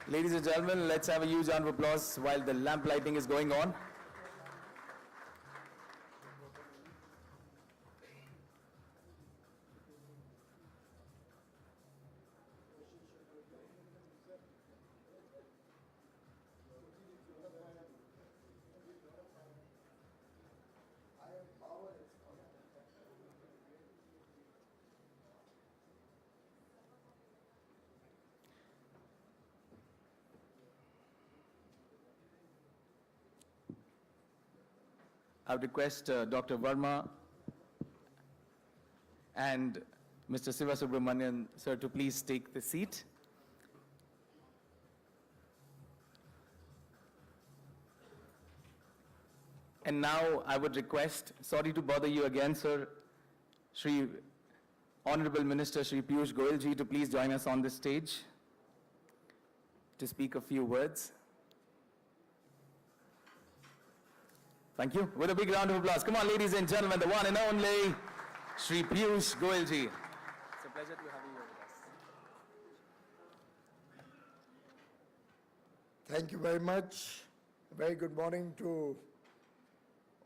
Ladies and gentlemen, let's have a huge round of applause while the lamp lighting is going on. I would request Dr. Verma and Mr. Siva Subramanian, sir, to please take the seat. And now I would request, sorry to bother you again, sir, Shri Honorable Minister Shri Piyush Goyal ji to please join us on the stage to speak a few words. Thank you. With a big round of applause. Come on, ladies and gentlemen, the one and only Shri Piyush Goyal ji. It's a pleasure to have you here with us. Thank you very much. A very good morning to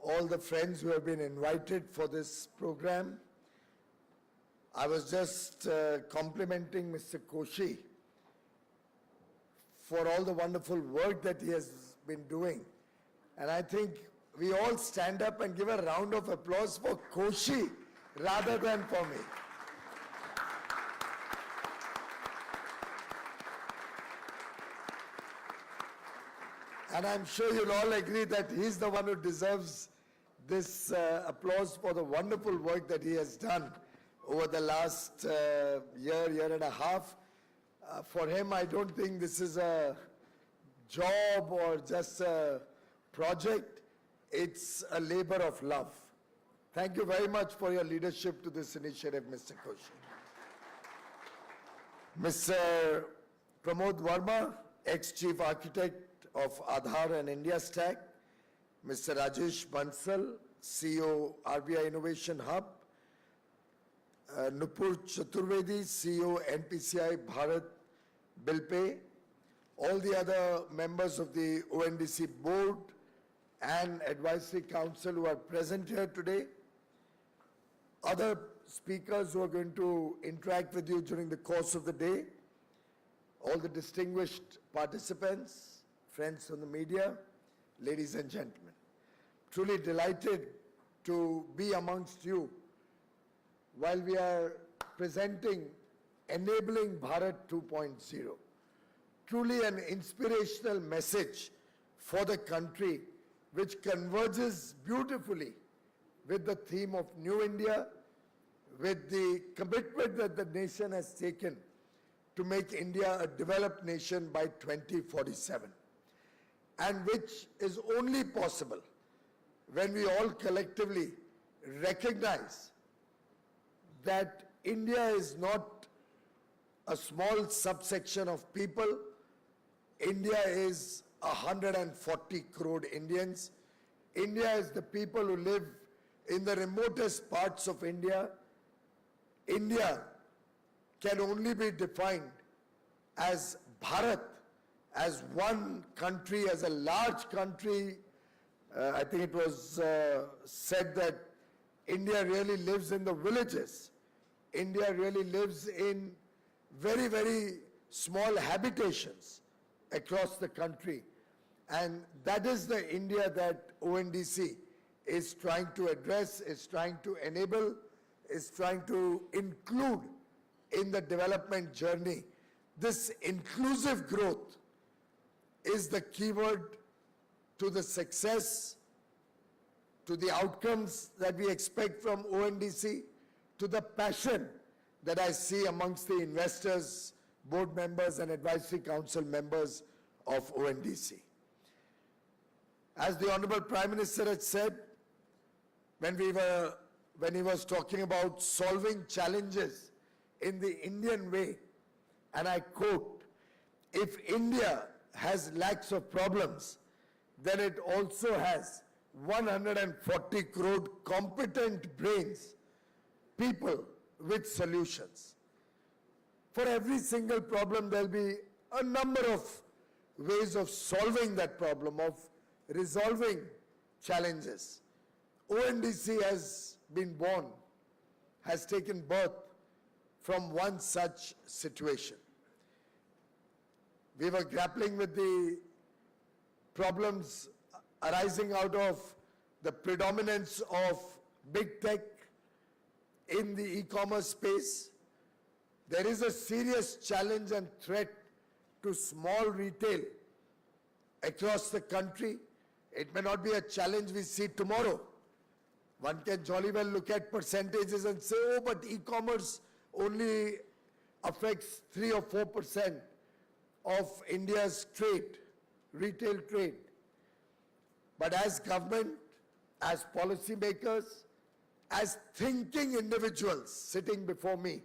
all the friends who have been invited for this program. I was just complimenting Mr. Koshi for all the wonderful work that he has been doing. And I think we all stand up and give a round of applause for Koshi rather than for me. And I'm sure you'll all agree that he's the one who deserves this applause for the wonderful work that he has done over the last year and a half. For him, I don't think this is a job or just a project. It's a labor of love. Thank you very much for your leadership to this initiative, Mr. Koshi. Mr. Pramod Verma, ex-Chief Architect of Aadhaar and India Stack, Mr. Rajesh Bansal, CEO RBI Innovation Hub, Nupur Chaturvedi, CEO NPCI Bharat Bill Pay, all the other members of the ONDC board and advisory council who are present here today, other speakers who are going to interact with you during the course of the day, all the distinguished participants, friends from the media, ladies and gentlemen. Truly delighted to be amongst you while we are presenting Enabling Bharat 2.0. Truly an inspirational message for the country which converges beautifully with the theme of New India, with the commitment that the nation has taken to make India a developed nation by 2047, and which is only possible when we all collectively recognize that India is not a small subsection of people. India is 140 crore Indians. India is the people who live in the remotest parts of India. India can only be defined as Bharat, as one country, as a large country. I think it was said that India really lives in the villages. India really lives in very, very small habitations across the country. And that is the India that ONDC is trying to address, is trying to enable, is trying to include in the development journey. This inclusive growth is the keyword to the success, to the outcomes that we expect from ONDC, to the passion that I see amongst the investors, board members and advisory council members of ONDC. As the Honorable Prime Minister had said, when he was talking about solving challenges in the Indian way, and I quote, if India has lakhs of problems, then it also has 140 crore competent brains, people with solutions. For every single problem, there'll be a number of ways of solving that problem, of resolving challenges. ONDC has been born, has taken birth from one such situation. We were grappling with the problems arising out of the predominance of big tech in the e-commerce space. There is a serious challenge and threat to small retail across the country. It may not be a challenge we see tomorrow. One can jolly well look at percentages and say, oh, but e-commerce only affects 3 or 4% of India's trade, retail trade. But as government, as policymakers, as thinking individuals sitting before me,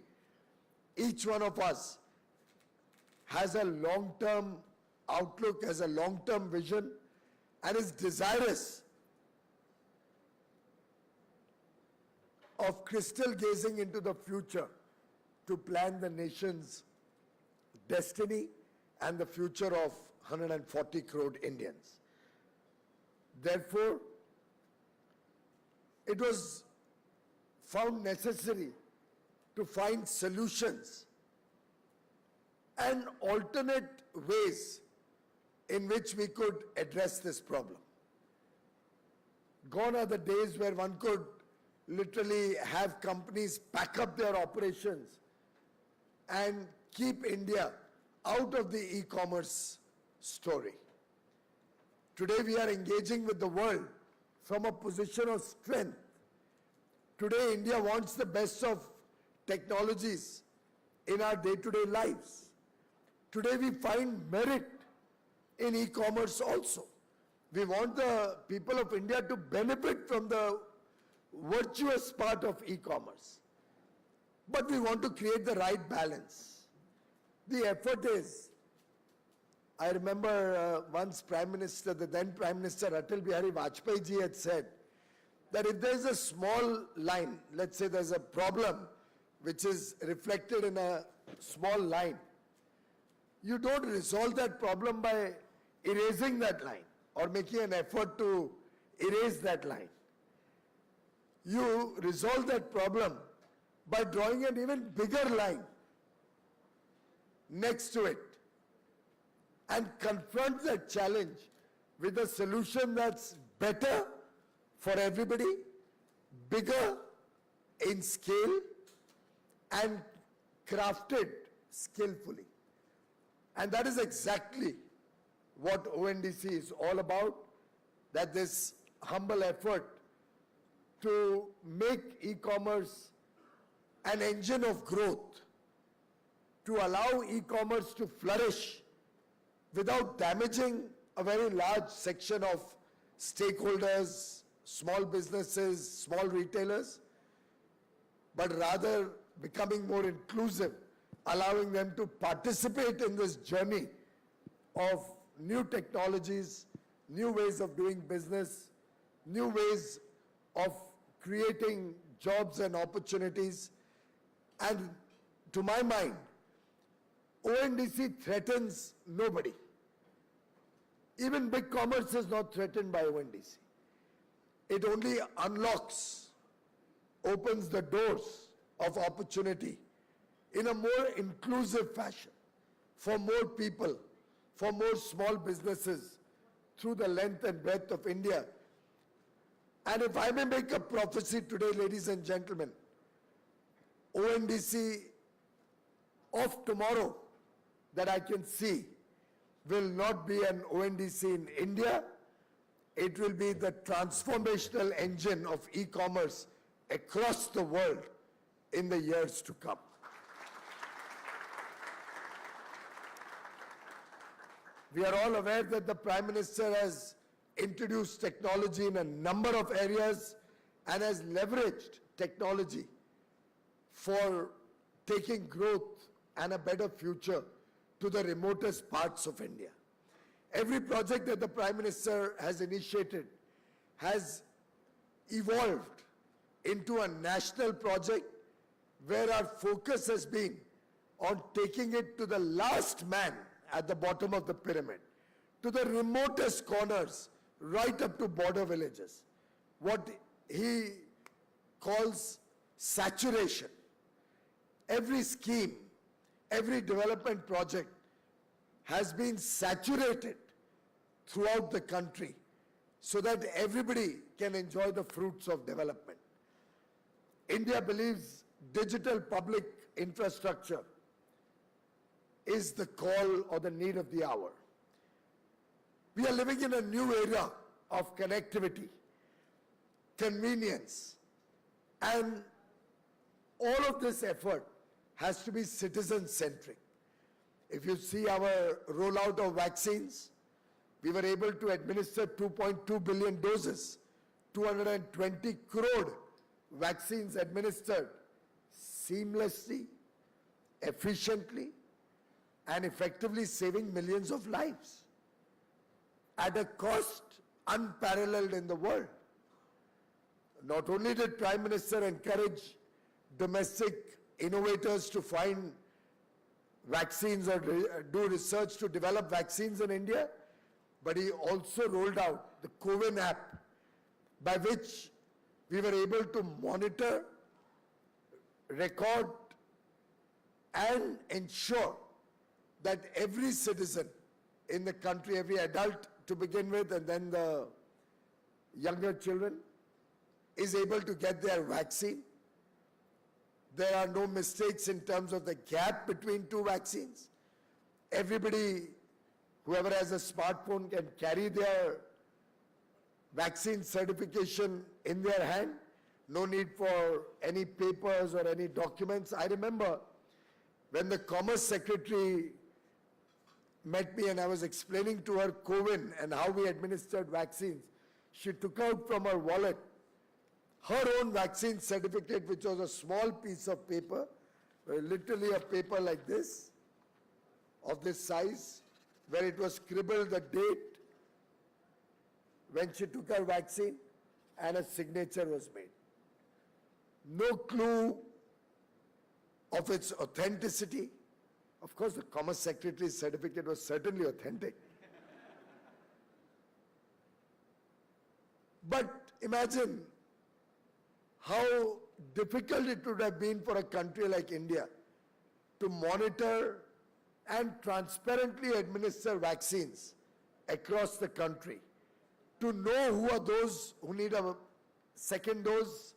each one of us has a long-term outlook, has a long-term vision, and is desirous of crystal gazing into the future to plan the nation's destiny and the future of 140 crore Indians. Therefore, it was found necessary to find solutions and alternate ways in which we could address this problem. Gone are the days where one could literally have companies pack up their operations and keep India out of the e-commerce story. Today we are engaging with the world from a position of strength. Today India wants the best of technologies in our day-to-day lives. Today we find merit in e-commerce also. We want the people of India to benefit from the virtuous part of e-commerce. But we want to create the right balance. The effort is, I remember once Prime Minister, the then Prime Minister Atal Bihari Vajpayee ji had said that if there's a small line, let's say there's a problem which is reflected in a small line, you don't resolve that problem by erasing that line or making an effort to erase that line. You resolve that problem by drawing an even bigger line next to it and confront that challenge with a solution that's better for everybody, bigger in scale, and crafted skillfully. And that is exactly what ONDC is all about, that this humble effort to make e-commerce an engine of growth, to allow e-commerce to flourish without damaging a very large section of stakeholders, small businesses, small retailers, but rather becoming more inclusive, allowing them to participate in this journey of new technologies, new ways of doing business, new ways of creating jobs and opportunities. And to my mind, ONDC threatens nobody. Even big commerce is not threatened by ONDC. It only unlocks, opens the doors of opportunity in a more inclusive fashion for more people, for more small businesses through the length and breadth of India. And if I may make a prophecy today, ladies and gentlemen, ONDC of tomorrow that I can see will not be an ONDC in India. It will be the transformational engine of e-commerce across the world in the years to come. We are all aware that the Prime Minister has introduced technology in a number of areas and has leveraged technology for taking growth and a better future to the remotest parts of India. Every project that the Prime Minister has initiated has evolved into a national project where our focus has been on taking it to the last man at the bottom of the pyramid, to the remotest corners, right up to border villages. What he calls saturation. Every scheme, every development project has been saturated throughout the country so that everybody can enjoy the fruits of development. India believes digital public infrastructure is the call or the need of the hour. We are living in a new era of connectivity, convenience, and all of this effort has to be citizen-centric. If you see our rollout of vaccines, we were able to administer 2.2 billion doses, 220 crore vaccines administered seamlessly, efficiently, and effectively saving millions of lives at a cost unparalleled in the world. Not only did Prime Minister encourage domestic innovators to find vaccines or do research to develop vaccines in India, but he also rolled out the CoWIN app by which we were able to monitor, record, and ensure that every citizen in the country, every adult to begin with, and then the younger children, is able to get their vaccine. There are no mistakes in terms of the gap between two vaccines. Everybody, whoever has a smartphone, can carry their vaccine certification in their hand. No need for any papers or any documents. I remember when the Commerce Secretary met me and I was explaining to her CoWIN and how we administered vaccines, she took out from her wallet her own vaccine certificate, which was a small piece of paper, literally a paper like this, of this size, where it was scribbled the date when she took her vaccine and a signature was made. No clue of its authenticity. Of course, the Commerce Secretary's certificate was certainly authentic. But imagine how difficult it would have been for a country like India to monitor and transparently administer vaccines across the country, to know who are those who need a second dose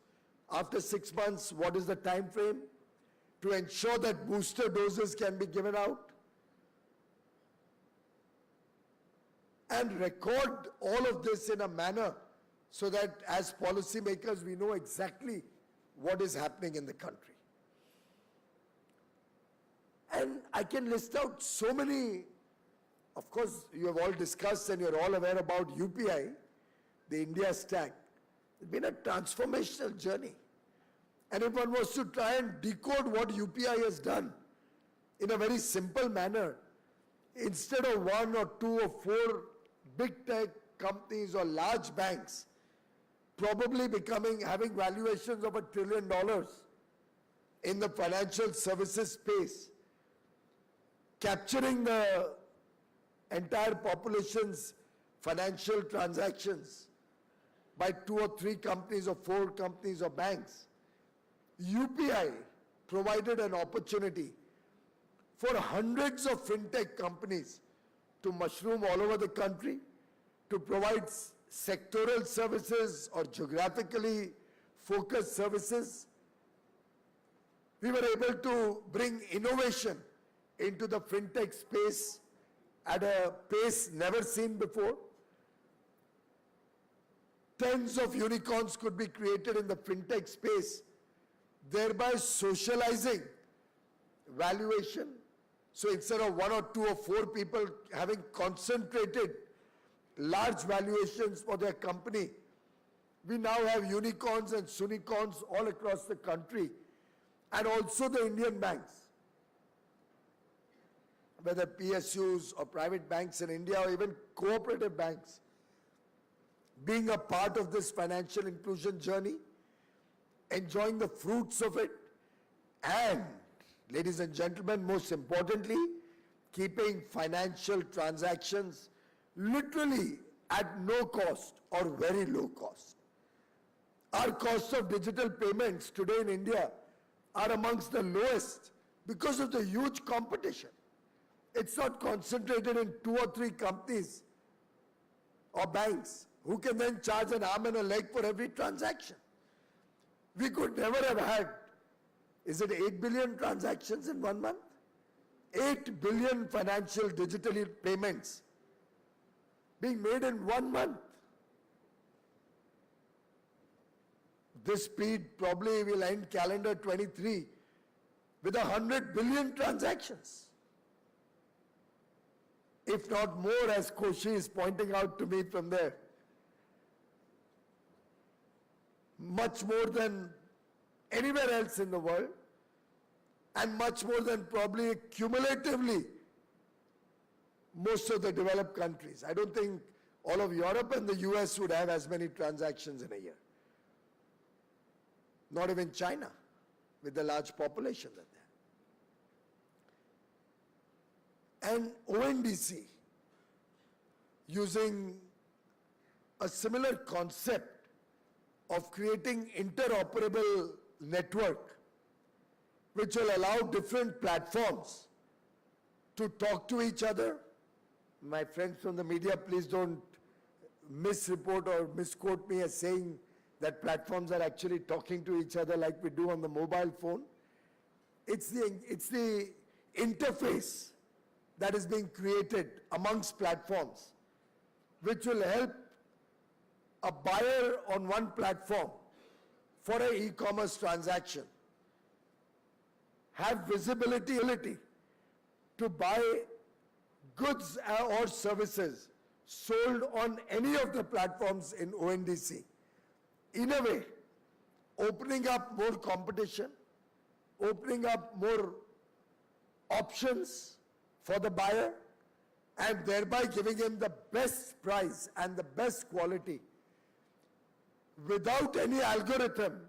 after 6 months, what is the time frame, to ensure that booster doses can be given out, and record all of this in a manner so that as policymakers we know exactly what is happening in the country. And I can list out so many, of course you have all discussed and you're all aware about UPI, the India stack. It's been a transformational journey. And if one was to try and decode what UPI has done in a very simple manner, instead of 1 or 2 or 4 big tech companies or large banks probably having valuations of $1 trillion in the financial services space, capturing the entire population's financial transactions by 2 or 3 companies or 4 companies or banks, UPI provided an opportunity for hundreds of fintech companies to mushroom all over the country, to provide sectoral services or geographically focused services. We were able to bring innovation into the fintech space at a pace never seen before. Tens of unicorns could be created in the fintech space, thereby socializing valuation. So instead of 1 or 2 or 4 people having concentrated large valuations for their company, we now have unicorns and sunicorns all across the country, and also the Indian banks, whether PSUs or private banks in India or even cooperative banks, being a part of this financial inclusion journey, enjoying the fruits of it, and, ladies and gentlemen, most importantly, keeping financial transactions literally at no cost or very low cost. Our costs of digital payments today in India are amongst the lowest because of the huge competition. It's not concentrated in 2 or 3 companies or banks who can then charge an arm and a leg for every transaction. We could never have had, is it 8 billion transactions in 1 month? 8 billion financial digital payments being made in 1 month. This speed probably will end calendar 23 with 100 billion transactions. If not more, as Koshi is pointing out to me from there. Much more than anywhere else in the world, and much more than probably cumulatively most of the developed countries. I don't think all of Europe and the US would have as many transactions in a year. Not even China, with the large population that they have. And ONDC, using a similar concept of creating interoperable network, which will allow different platforms to talk to each other. My friends from the media, please don't misreport or misquote me as saying that platforms are actually talking to each other like we do on the mobile phone. It's the interface that is being created amongst platforms, which will help a buyer on one platform for an e-commerce transaction have visibility to buy goods or services sold on any of the platforms in ONDC. In a way, opening up more competition, opening up more options for the buyer, and thereby giving him the best price and the best quality without any algorithm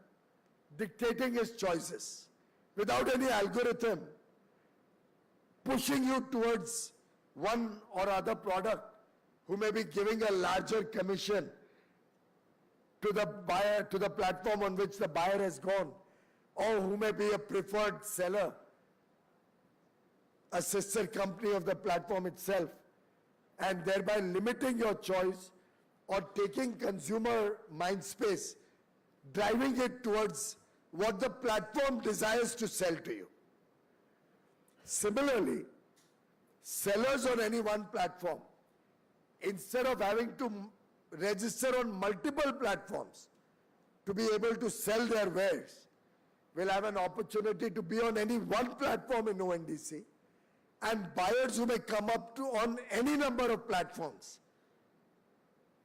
dictating his choices, without any algorithm pushing you towards one or other product who may be giving a larger commission to the buyer, to the platform on which the buyer has gone, or who may be a preferred seller, a sister company of the platform itself, and thereby limiting your choice or taking consumer mind space, driving it towards what the platform desires to sell to you. Similarly, sellers on any one platform, instead of having to register on multiple platforms to be able to sell their wares, will have an opportunity to be on any one platform in ONDC, and buyers who may come up to on any number of platforms,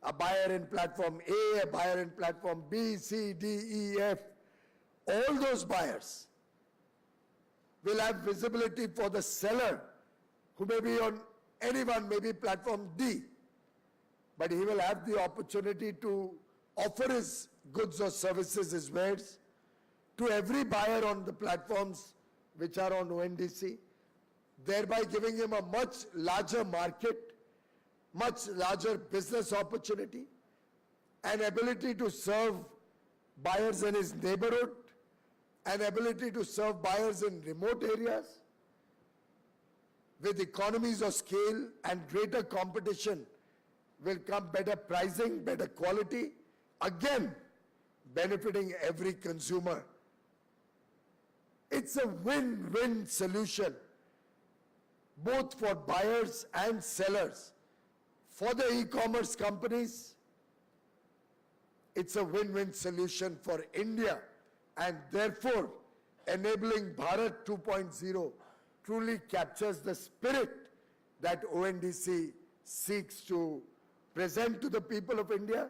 a buyer in platform A, a buyer in platform B, C, D, E, F, all those buyers will have visibility for the seller who may be on any one, maybe platform D, but he will have the opportunity to offer his goods or services, his wares, to every buyer on the platforms which are on ONDC, thereby giving him a much larger market, much larger business opportunity, an ability to serve buyers in his neighborhood, an ability to serve buyers in remote areas. With economies of scale and greater competition will come better pricing, better quality, again benefiting every consumer. It's a win-win solution, both for buyers and sellers. For the e-commerce companies, it's a win-win solution for India, and therefore enabling Bharat 2.0 truly captures the spirit that ONDC seeks to present to the people of India,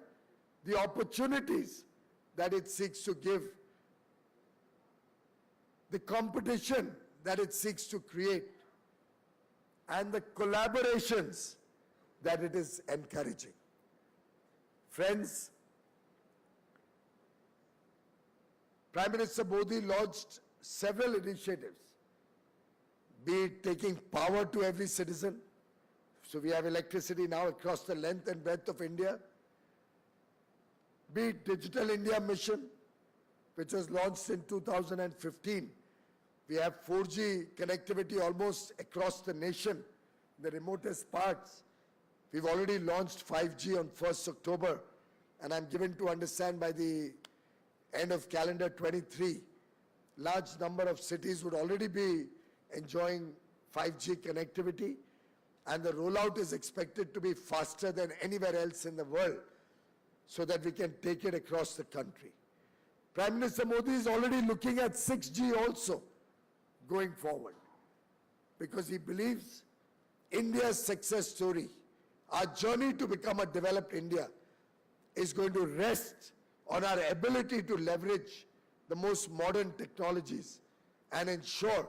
the opportunities that it seeks to give, the competition that it seeks to create, and the collaborations that it is encouraging. Friends, Prime Minister Modi launched several initiatives, be it taking power to every citizen, So we have electricity now across the length and breadth of India. Be it Digital India Mission, which was launched in 2015. We have 4G connectivity almost across the nation, the remotest parts. We've already launched 5G on 1st October, and I'm given to understand by the end of calendar 23, large number of cities would already be enjoying 5G connectivity, and the rollout is expected to be faster than anywhere else in the world, so that we can take it across the country. Prime Minister Modi is already looking at 6G also going forward, because he believes India's success story, our journey to become a developed India, is going to rest on our ability to leverage the most modern technologies and ensure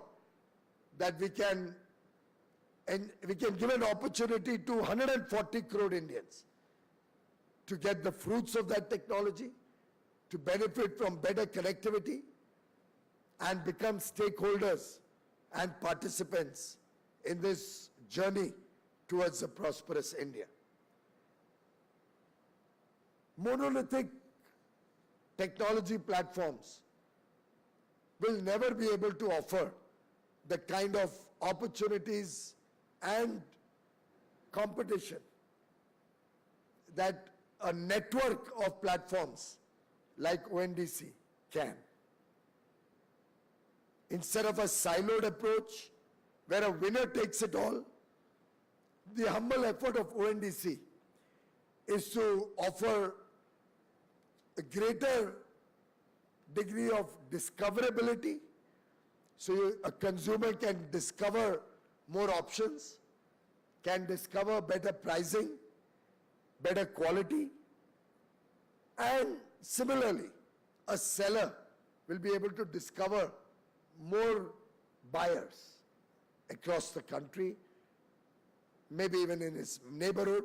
that we can give an opportunity to 140 crore Indians to get the fruits of that technology, to benefit from better connectivity, and become stakeholders and participants in this journey towards a prosperous India. Monolithic technology platforms will never be able to offer the kind of opportunities and competition that a network of platforms like ONDC can. Instead of a siloed approach where a winner takes it all, the humble effort of ONDC is to offer a greater degree of discoverability, so a consumer can discover more options, can discover better pricing, better quality, and similarly, a seller will be able to discover more buyers across the country, maybe even in his neighborhood,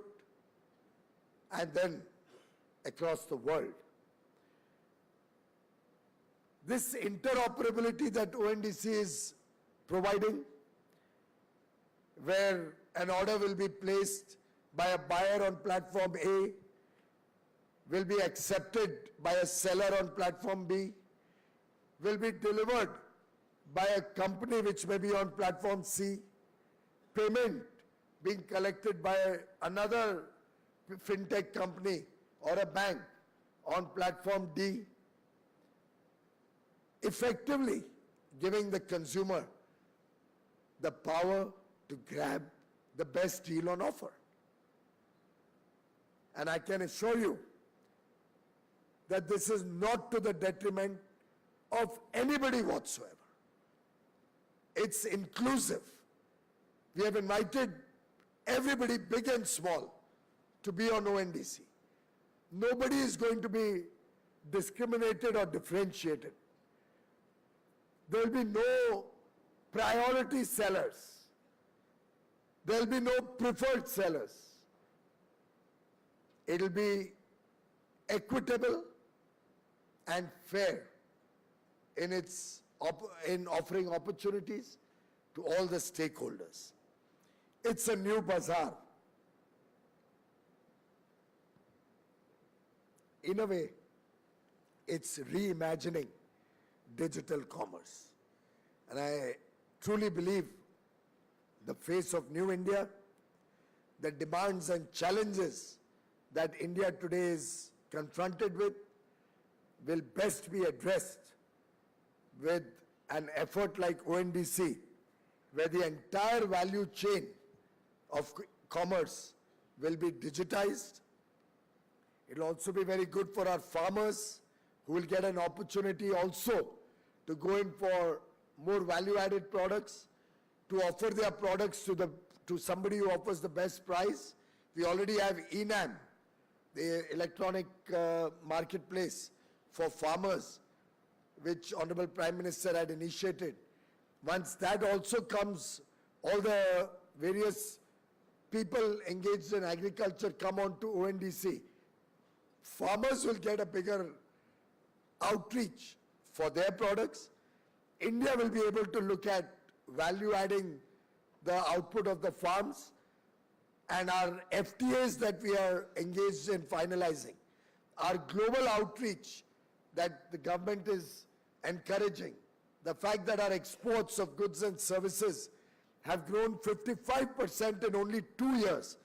and then across the world. This interoperability that ONDC is providing, where an order will be placed by a buyer on platform A, will be accepted by a seller on platform B, will be delivered by a company which may be on platform C, payment being collected by another fintech company or a bank on platform D, effectively giving the consumer the power to grab the best deal on offer. And I can assure you that this is not to the detriment of anybody whatsoever. It's inclusive. We have invited everybody, big and small, to be on ONDC. Nobody is going to be discriminated or differentiated. There will be no priority sellers. There will be no preferred sellers. It will be equitable and fair in offering opportunities to all the stakeholders. It's a new bazaar. In a way, it's reimagining digital commerce. And I truly believe the face of New India, the demands and challenges that India today is confronted with, will best be addressed with an effort like ONDC, where the entire value chain of commerce will be digitized. It will also be very good for our farmers, who will get an opportunity also to go in for more value-added products, to offer their products to somebody who offers the best price. We already have ENAM, the electronic marketplace for farmers, which Honorable Prime Minister had initiated. Once that also comes, all the various people engaged in agriculture come on to ONDC. Farmers will get a bigger outreach for their products. India will be able to look at value adding the output of the farms and our FTAs that we are engaged in finalizing, our global outreach that the government is encouraging, the fact that our exports of goods and services have grown 55% in only 2 years,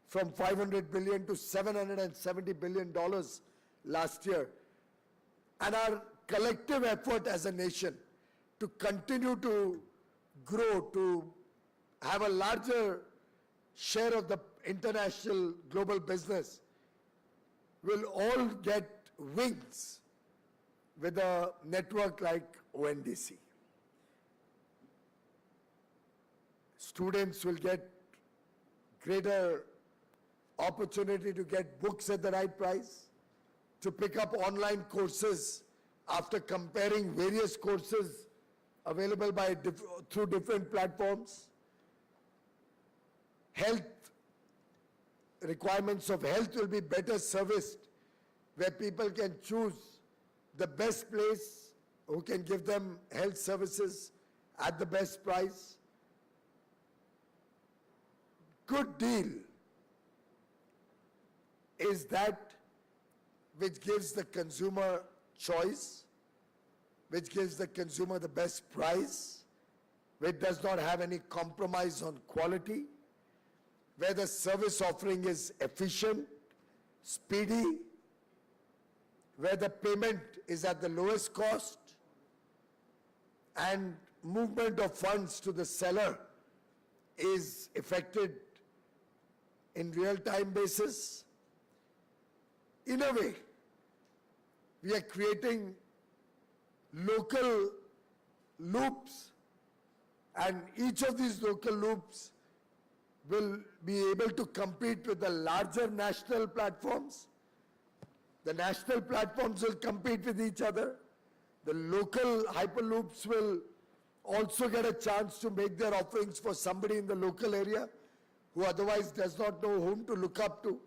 from $500 billion to $770 billion last year, and our collective effort as a nation to continue to grow, to have a larger share of the international global business, will all get wings with a network like ONDC. Students will get greater opportunity to get books at the right price, to pick up online courses after comparing various courses available through different platforms. Health requirements of health will be better serviced, where people can choose the best place who can give them health services at the best price. Good deal is that which gives the consumer choice, which gives the consumer the best price, which does not have any compromise on quality, where the service offering is efficient, speedy, where the payment is at the lowest cost, and movement of funds to the seller is effected in real-time basis. In a way, we are creating local loops, and each of these local loops will be able to compete with the larger national platforms. The national platforms will compete with each other. The local hyperloops will also get a chance to make their offerings for somebody in the local area who otherwise does not know whom to look up to,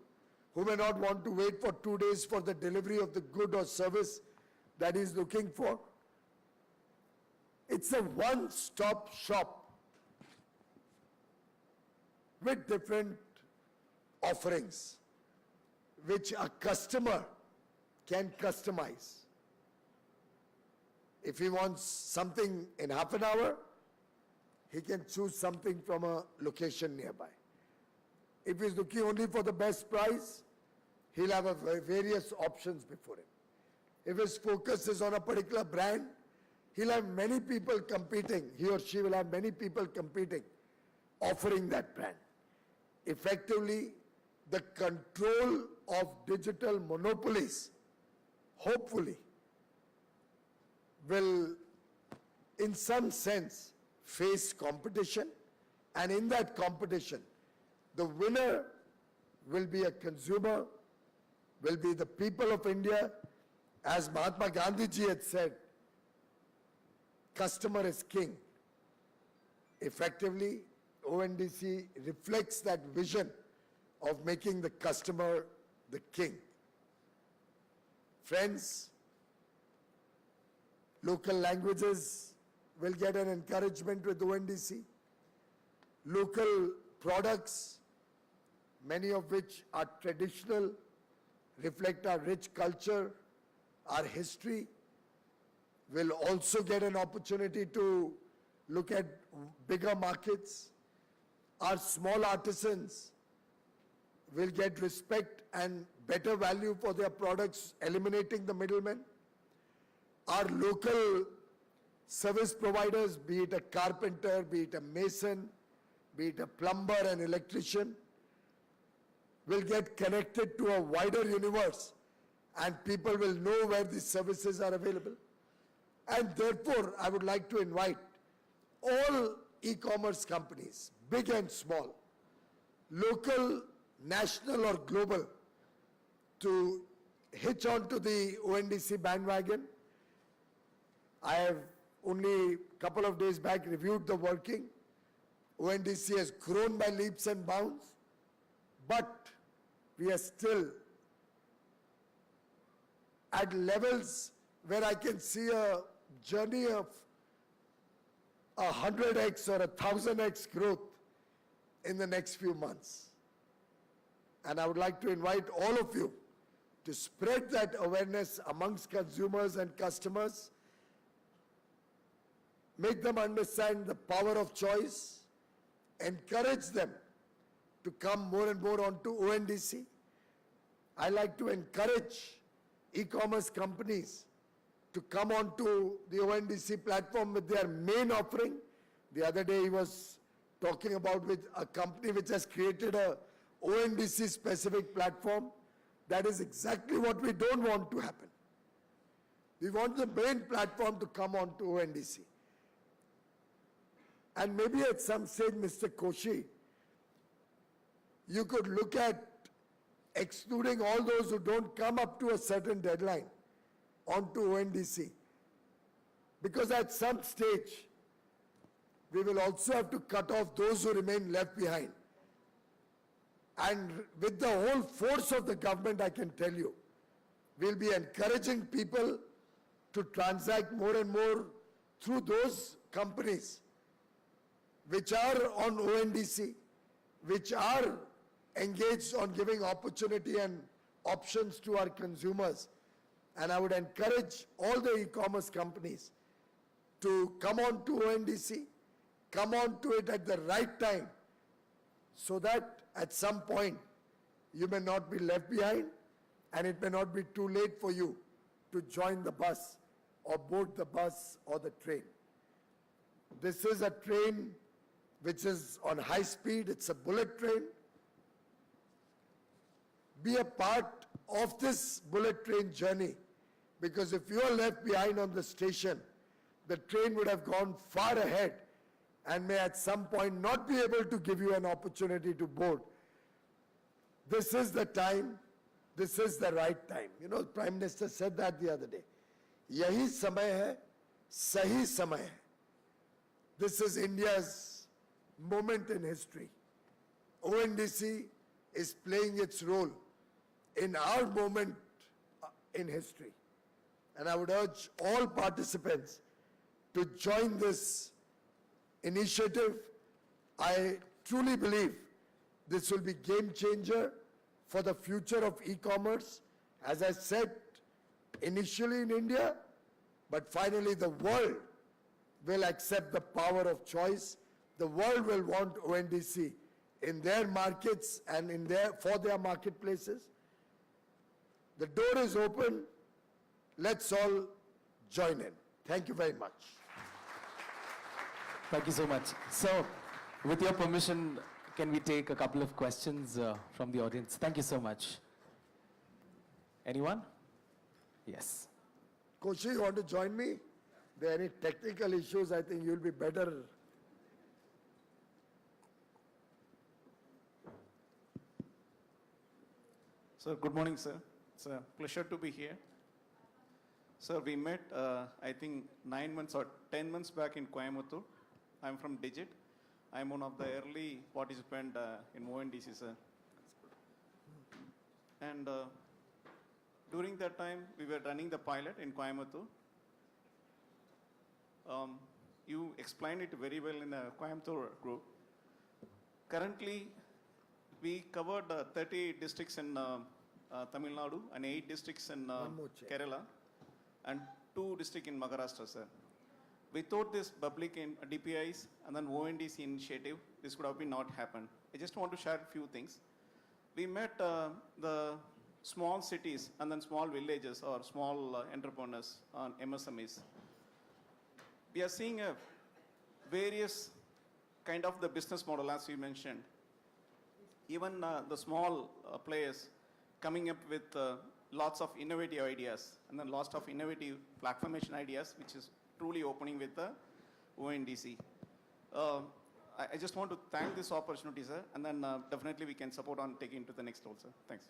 who may not want to wait for 2 days for the delivery of the good or service that he's looking for. It's a one-stop shop with different offerings, which a customer can customize. If he wants something in half an hour, he can choose something from a location nearby. If he's looking only for the best price, he'll have various options before him. If his focus is on a particular brand, he'll have many people competing, he or she will have many people competing, offering that brand. Effectively, the control of digital monopolies, hopefully, will, in some sense, face competition, and in that competition, the winner will be a consumer, will be the people of India. As Mahatma Gandhi ji had said, customer is king. Effectively, ONDC reflects that vision of making the customer the king. Friends, local languages will get an encouragement with ONDC. Local products, many of which are traditional, reflect our rich culture, our history, will also get an opportunity to look at bigger markets. Our small artisans will get respect and better value for their products, eliminating the middlemen. Our local service providers, be it a carpenter, be it a mason, be it a plumber, an electrician, will get connected to a wider universe, and people will know where these services are available. And therefore, I would like to invite all e-commerce companies, big and small, local, national or global, to hitch onto the ONDC bandwagon. I have only a couple of days back reviewed the working. ONDC has grown by leaps and bounds, but we are still at levels where I can see a journey of 100x or 1000x growth in the next few months. And I would like to invite all of you to spread that awareness amongst consumers and customers, make them understand the power of choice, encourage them to come more and more onto ONDC. I like to encourage e-commerce companies to come onto the ONDC platform with their main offering. The other day he was talking about with a company which has created a ONDC specific platform. That is exactly what we don't want to happen. We want the main platform to come onto ONDC. And maybe at some stage, Mr. Koshi, you could look at excluding all those who don't come up to a certain deadline onto ONDC. Because at some stage, we will also have to cut off those who remain left behind. And with the whole force of the government, I can tell you, we'll be encouraging people to transact more and more through those companies which are on ONDC, which are engaged on giving opportunity and options to our consumers. And I would encourage all the e-commerce companies to come on to ONDC, come on to it at the right time, so that at some point you may not be left behind and it may not be too late for you to join the bus or board the bus or the train. This is a train which is on high speed, it's a bullet train. Be a part of this bullet train journey, because if you are left behind on the station, the train would have gone far ahead and may at some point not be able to give you an opportunity to board. This is the time, this is the right time. You know, the Prime Minister said that the other day. Yahi samay hai, sahi samay hai. This is India's moment in history. ONDC is playing its role in our moment in history. And I would urge all participants to join this initiative. I truly believe this will be game changer for the future of e-commerce. As I said, initially in India, but finally the world will accept the power of choice. The world will want ONDC in their markets and for their marketplaces. The door is open. Let's all join in. Thank you very much. Thank you so much. So, with your permission, can we take a couple of questions from the audience? Thank you so much. Anyone? Yes. Koshi, you want to join me? If there are any technical issues, I think you'll be better. Sir, good morning, sir. It's a pleasure to be here. Sir, we met, I think, 9 months or 10 months back in Coimbatore. I'm from Digit. I'm one of the early participants in ONDC, sir. And during that time, we were running the pilot in Coimbatore. You explained it very well in the Coimbatore group. Currently, we covered 30 districts in Tamil Nadu and 8 districts in Kerala and 2 districts in Maharashtra, sir. Without this public in DPIs and then ONDC initiative, this could have been not happened. I just want to share a few things. We met the small cities and then small villages or small entrepreneurs on MSMEs. We are seeing a various kind of the business model, as you mentioned. Even the small players coming up with lots of innovative ideas and then lots of innovative platformation ideas, which is truly opening with the ONDC. I just want to thank this opportunity, sir, and then definitely we can support on taking to the next role, sir. Thanks.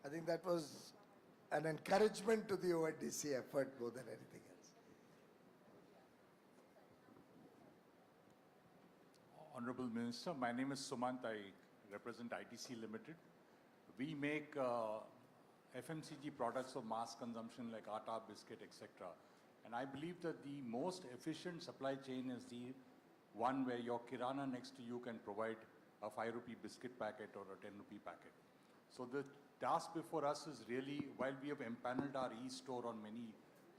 I think that was an encouragement to the ONDC effort more than anything else. Honorable Minister, my name is Sumant. I represent ITC Limited. We make FMCG products of mass consumption like atta, biscuit, etc. And I believe that the most efficient supply chain is the one where your kirana next to you can provide a 5 rupee biscuit packet or a 10 rupee packet. So the task before us is really, while we have empaneled our e-store on many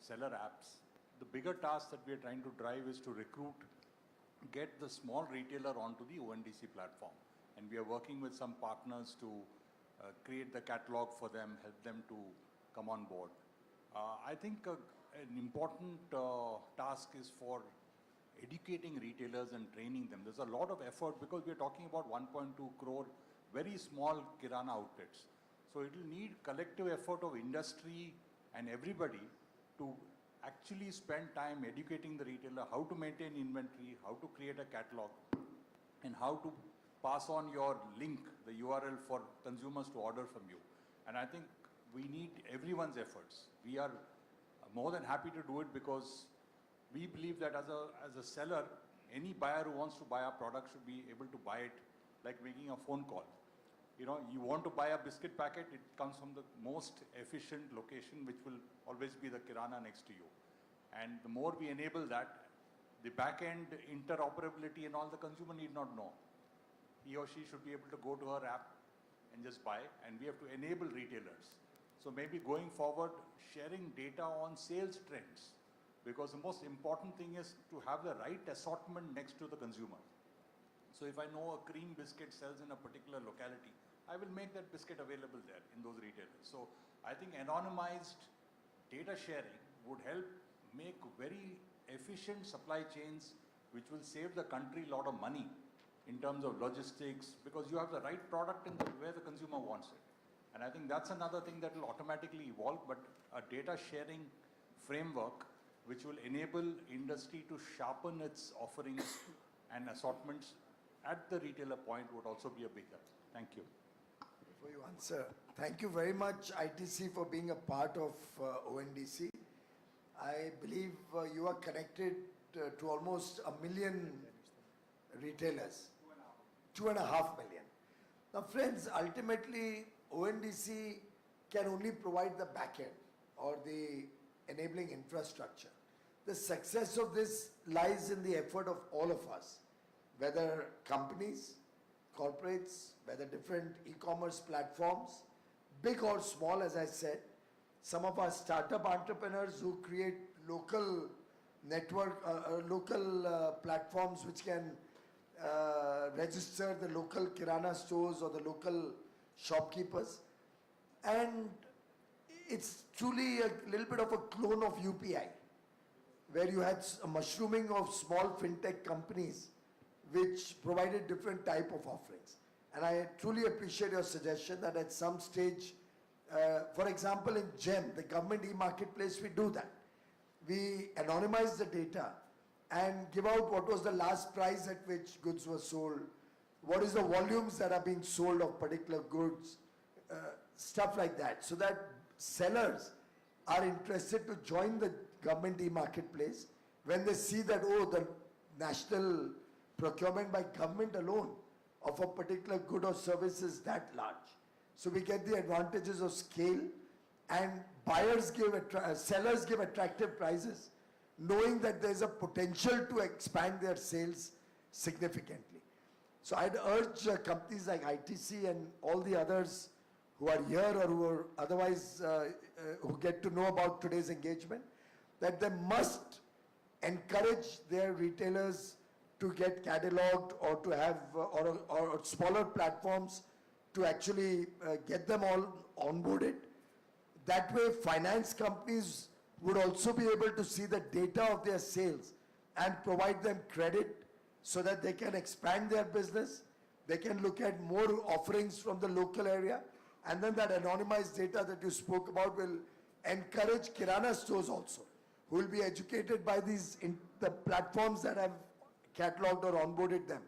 seller apps, the bigger task that we are trying to drive is to recruit, get the small retailer onto the ONDC platform. And we are working with some partners to create the catalog for them, help them to come on board. I think an important task is for educating retailers and training them. There's a lot of effort because we are talking about 1.2 crore very small kirana outlets. So it will need collective effort of industry and everybody to actually spend time educating the retailer how to maintain inventory, how to create a catalog, and how to pass on your link, the URL for consumers to order from you. And I think we need everyone's efforts. We are more than happy to do it because we believe that as a seller, any buyer who wants to buy our product should be able to buy it like making a phone call. You know, you want to buy a biscuit packet, it comes from the most efficient location, which will always be the kirana next to you. And the more we enable that, the back-end interoperability and all, the consumer need not know. He or she should be able to go to her app and just buy, and we have to enable retailers. So maybe going forward, sharing data on sales trends, because the most important thing is to have the right assortment next to the consumer. So if I know a cream biscuit sells in a particular locality, I will make that biscuit available there in those retailers. So I think anonymized data sharing would help make very efficient supply chains, which will save the country a lot of money in terms of logistics, because you have the right product in where the consumer wants it. And I think that's another thing that will automatically evolve, but a data sharing framework which will enable industry to sharpen its offerings and assortments at the retailer point would also be a big help. Thank you. Before you answer, thank you very much, ITC, for being a part of ONDC. I believe you are connected to almost 1 million retailers. 2.5 million. Now, friends, ultimately, ONDC can only provide the back end or the enabling infrastructure. The success of this lies in the effort of all of us, whether companies, corporates, whether different e-commerce platforms, big or small, as I said, some of our startup entrepreneurs who create local network, local platforms which can register the local kirana stores or the local shopkeepers. And it's truly a little bit of a clone of UPI, where you had a mushrooming of small fintech companies which provided different type of offerings. And I truly appreciate your suggestion that at some stage, for example, in GEM, the government e-marketplace, we do that. We anonymize the data and give out what was the last price at which goods were sold, what is the volumes that are being sold of particular goods, stuff like that, so that sellers are interested to join the government e-marketplace when they see that, oh, the national procurement by government alone of a particular good or service is that large. So we get the advantages of scale, and sellers give attractive prices, knowing that there's a potential to expand their sales significantly. So I'd urge companies like ITC and all the others who are here or who are otherwise who get to know about today's engagement, that they must encourage their retailers to get cataloged or to have or smaller platforms to actually get them all onboarded. That way, finance companies would also be able to see the data of their sales and provide them credit so that they can expand their business. They can look at more offerings from the local area, and then that anonymized data that you spoke about will encourage kirana stores also, who will be educated by the platforms that have cataloged or onboarded them.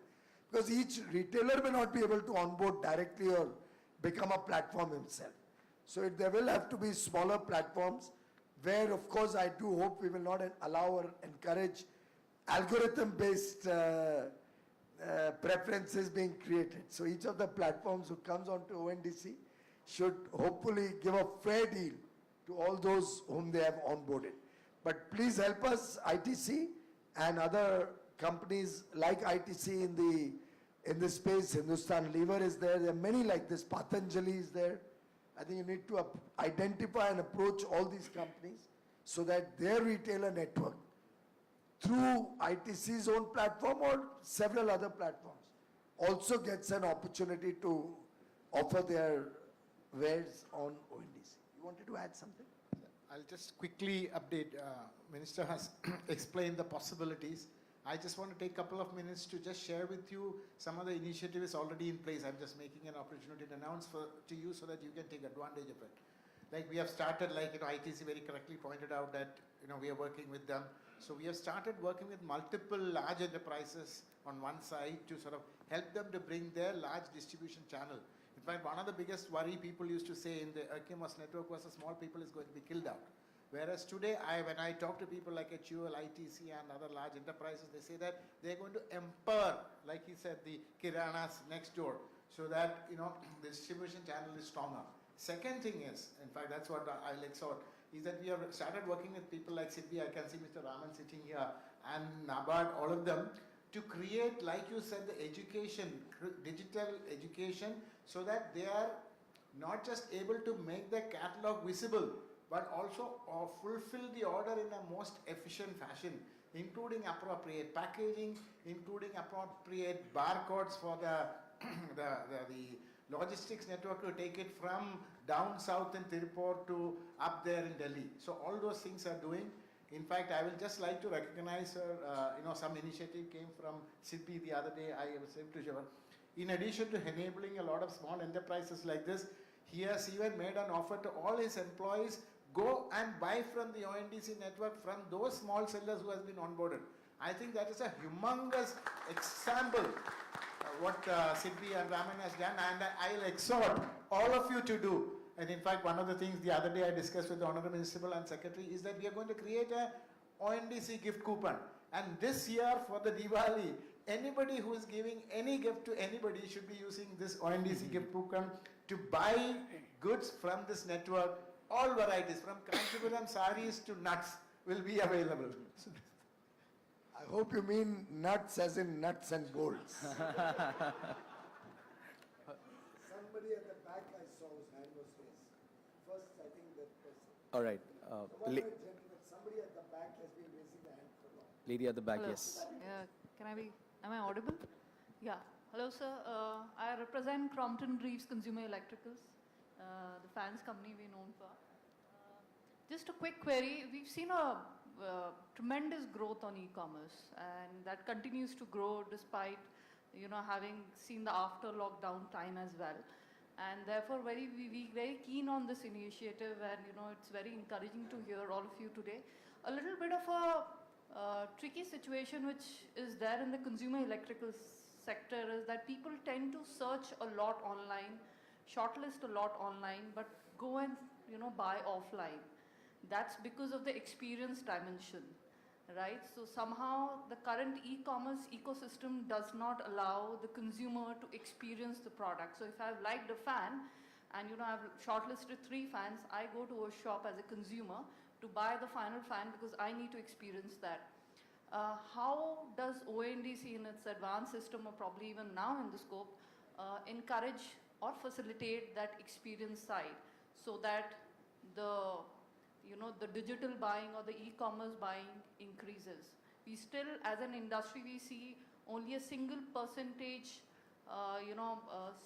Because each retailer may not be able to onboard directly or become a platform himself. So there will have to be smaller platforms where, of course, I do hope we will not allow or encourage algorithm-based preferences being created. So each of the platforms who comes onto ONDC should hopefully give a fair deal to all those whom they have onboarded. But please help us, ITC and other companies like ITC in the in this space. Hindustan Lever is there. There are many like this. Patanjali is there. I think you need to identify and approach all these companies so that their retailer network through ITC's own platform or several other platforms also gets an opportunity to offer their wares on ONDC. You wanted to add something? I'll just quickly update. Minister has explained the possibilities. I just want to take a couple of minutes to just share with you some of the initiatives already in place. I'm just making an opportunity to announce to you so that you can take advantage of it. Like we have started, ITC very correctly pointed out that, we are working with them. So we have started working with multiple large enterprises on one side to sort of help them to bring their large distribution channel. In fact, one of the biggest worry people used to say in the Erkimas network was the small people is going to be killed out. Whereas today, when I talk to people like HUL, ITC and other large enterprises, they say that they're going to empower, like he said, the Kiranas next door, so that, the distribution channel is stronger. Second thing is, in fact, that's what I'll exhort, is that we have started working with people like SIDBI, I can see Mr. Raman sitting here, and NABARD, all of them, to create, like you said, the education, digital education, so that they are not just able to make their catalog visible, but also fulfill the order in a most efficient fashion, including appropriate packaging, including appropriate barcodes for the logistics network to take it from down south in Tirupur to up there in Delhi. So all those things are doing. In fact, I will just like to recognize, some initiative came from SIDBI the other day, I was able to show. In addition to enabling a lot of small enterprises like this, he has even made an offer to all his employees, go and buy from the ONDC network from those small sellers who has been onboarded. I think that is a humongous example what SIDBI and Raman has done, and I'll exhort all of you to do. And in fact, one of the things the other day I discussed with the Honorable Municipal and Secretary is that we are going to create a ONDC gift coupon. And this year for the Diwali, anybody who is giving any gift to anybody should be using this ONDC gift coupon to buy goods from this network. All varieties, from Kanchipuram saris to nuts, will be available. I hope you mean nuts as in nuts and bolts. Somebody at the back I saw whose hand was raised. First, I think that person. All right. Somebody at the back has been raising the hand for long. Lady at the back, Hello. yes. Am I audible? Yeah. Hello, sir. I represent Crompton Reeves Consumer Electricals, the fans company we're known for. Just a quick query. We've seen a tremendous growth on e-commerce, and that continues to grow despite, having seen the after lockdown time as well. And therefore, we very keen on this initiative, and it's very encouraging to hear all of you today. A little bit of a tricky situation which is there in the consumer electrical sector is that people tend to search a lot online, shortlist a lot online, but go and buy offline. That's because of the experience dimension, right? So somehow the current e-commerce ecosystem does not allow the consumer to experience the product. So if I've liked a fan and I've shortlisted 3 fans, I go to a shop as a consumer to buy the final fan because I need to experience that. How does ONDC in its advanced system, or probably even now in the scope, encourage or facilitate that experience side so that the digital buying or the e-commerce buying increases? We still, as an industry, we see only a single percentage,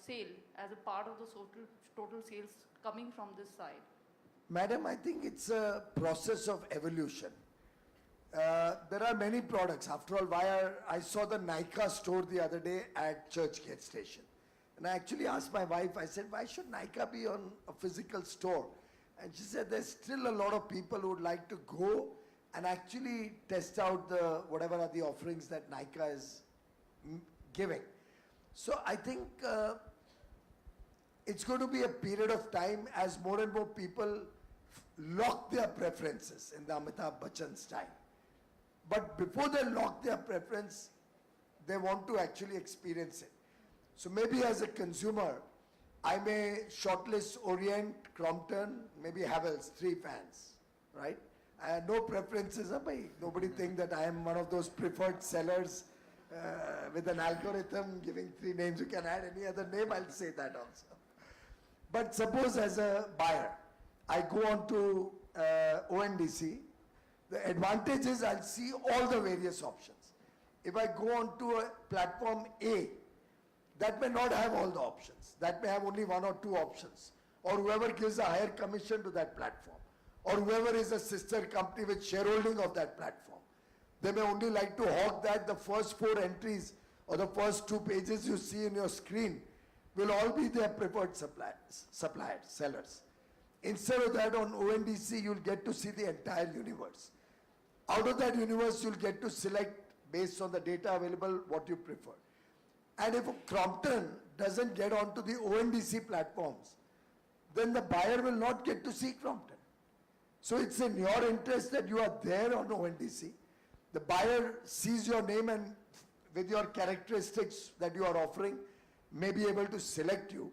sale as a part of the total sales coming from this side. Madam, I think it's a process of evolution. There are many products. After all, I saw the Nykaa store the other day at Churchgate Station. And I actually asked my wife, I said, why should Nykaa be on a physical store? And she said, there's still a lot of people who would like to go and actually test out whatever are the offerings that Nykaa is giving. So I think it's going to be a period of time as more and more people lock their preferences in the Amitabh Bachchan style. But before they lock their preference, they want to actually experience it. So maybe as a consumer, I may shortlist Orient, Crompton, maybe Havells, 3 fans, right? I have no preferences. Nobody think that I am one of those preferred sellers with an algorithm giving 3 names. You can add any other name, I'll say that also. But suppose as a buyer, I go on to ONDC, the advantage is I'll see all the various options. If I go on to a platform A, that may not have all the options. That may have only 1 or 2 options. Or whoever gives a higher commission to that platform. Or whoever is a sister company with shareholding of that platform. They may only like to hawk that the first 4 entries or the first 2 pages you see in your screen will all be their preferred suppliers, sellers. Instead of that, on ONDC, you'll get to see the entire universe. Out of that universe, you'll get to select based on the data available what you prefer. And if Crompton doesn't get onto the ONDC platforms, then the buyer will not get to see Crompton. So it's in your interest that you are there on ONDC. The buyer sees your name and with your characteristics that you are offering, may be able to select you.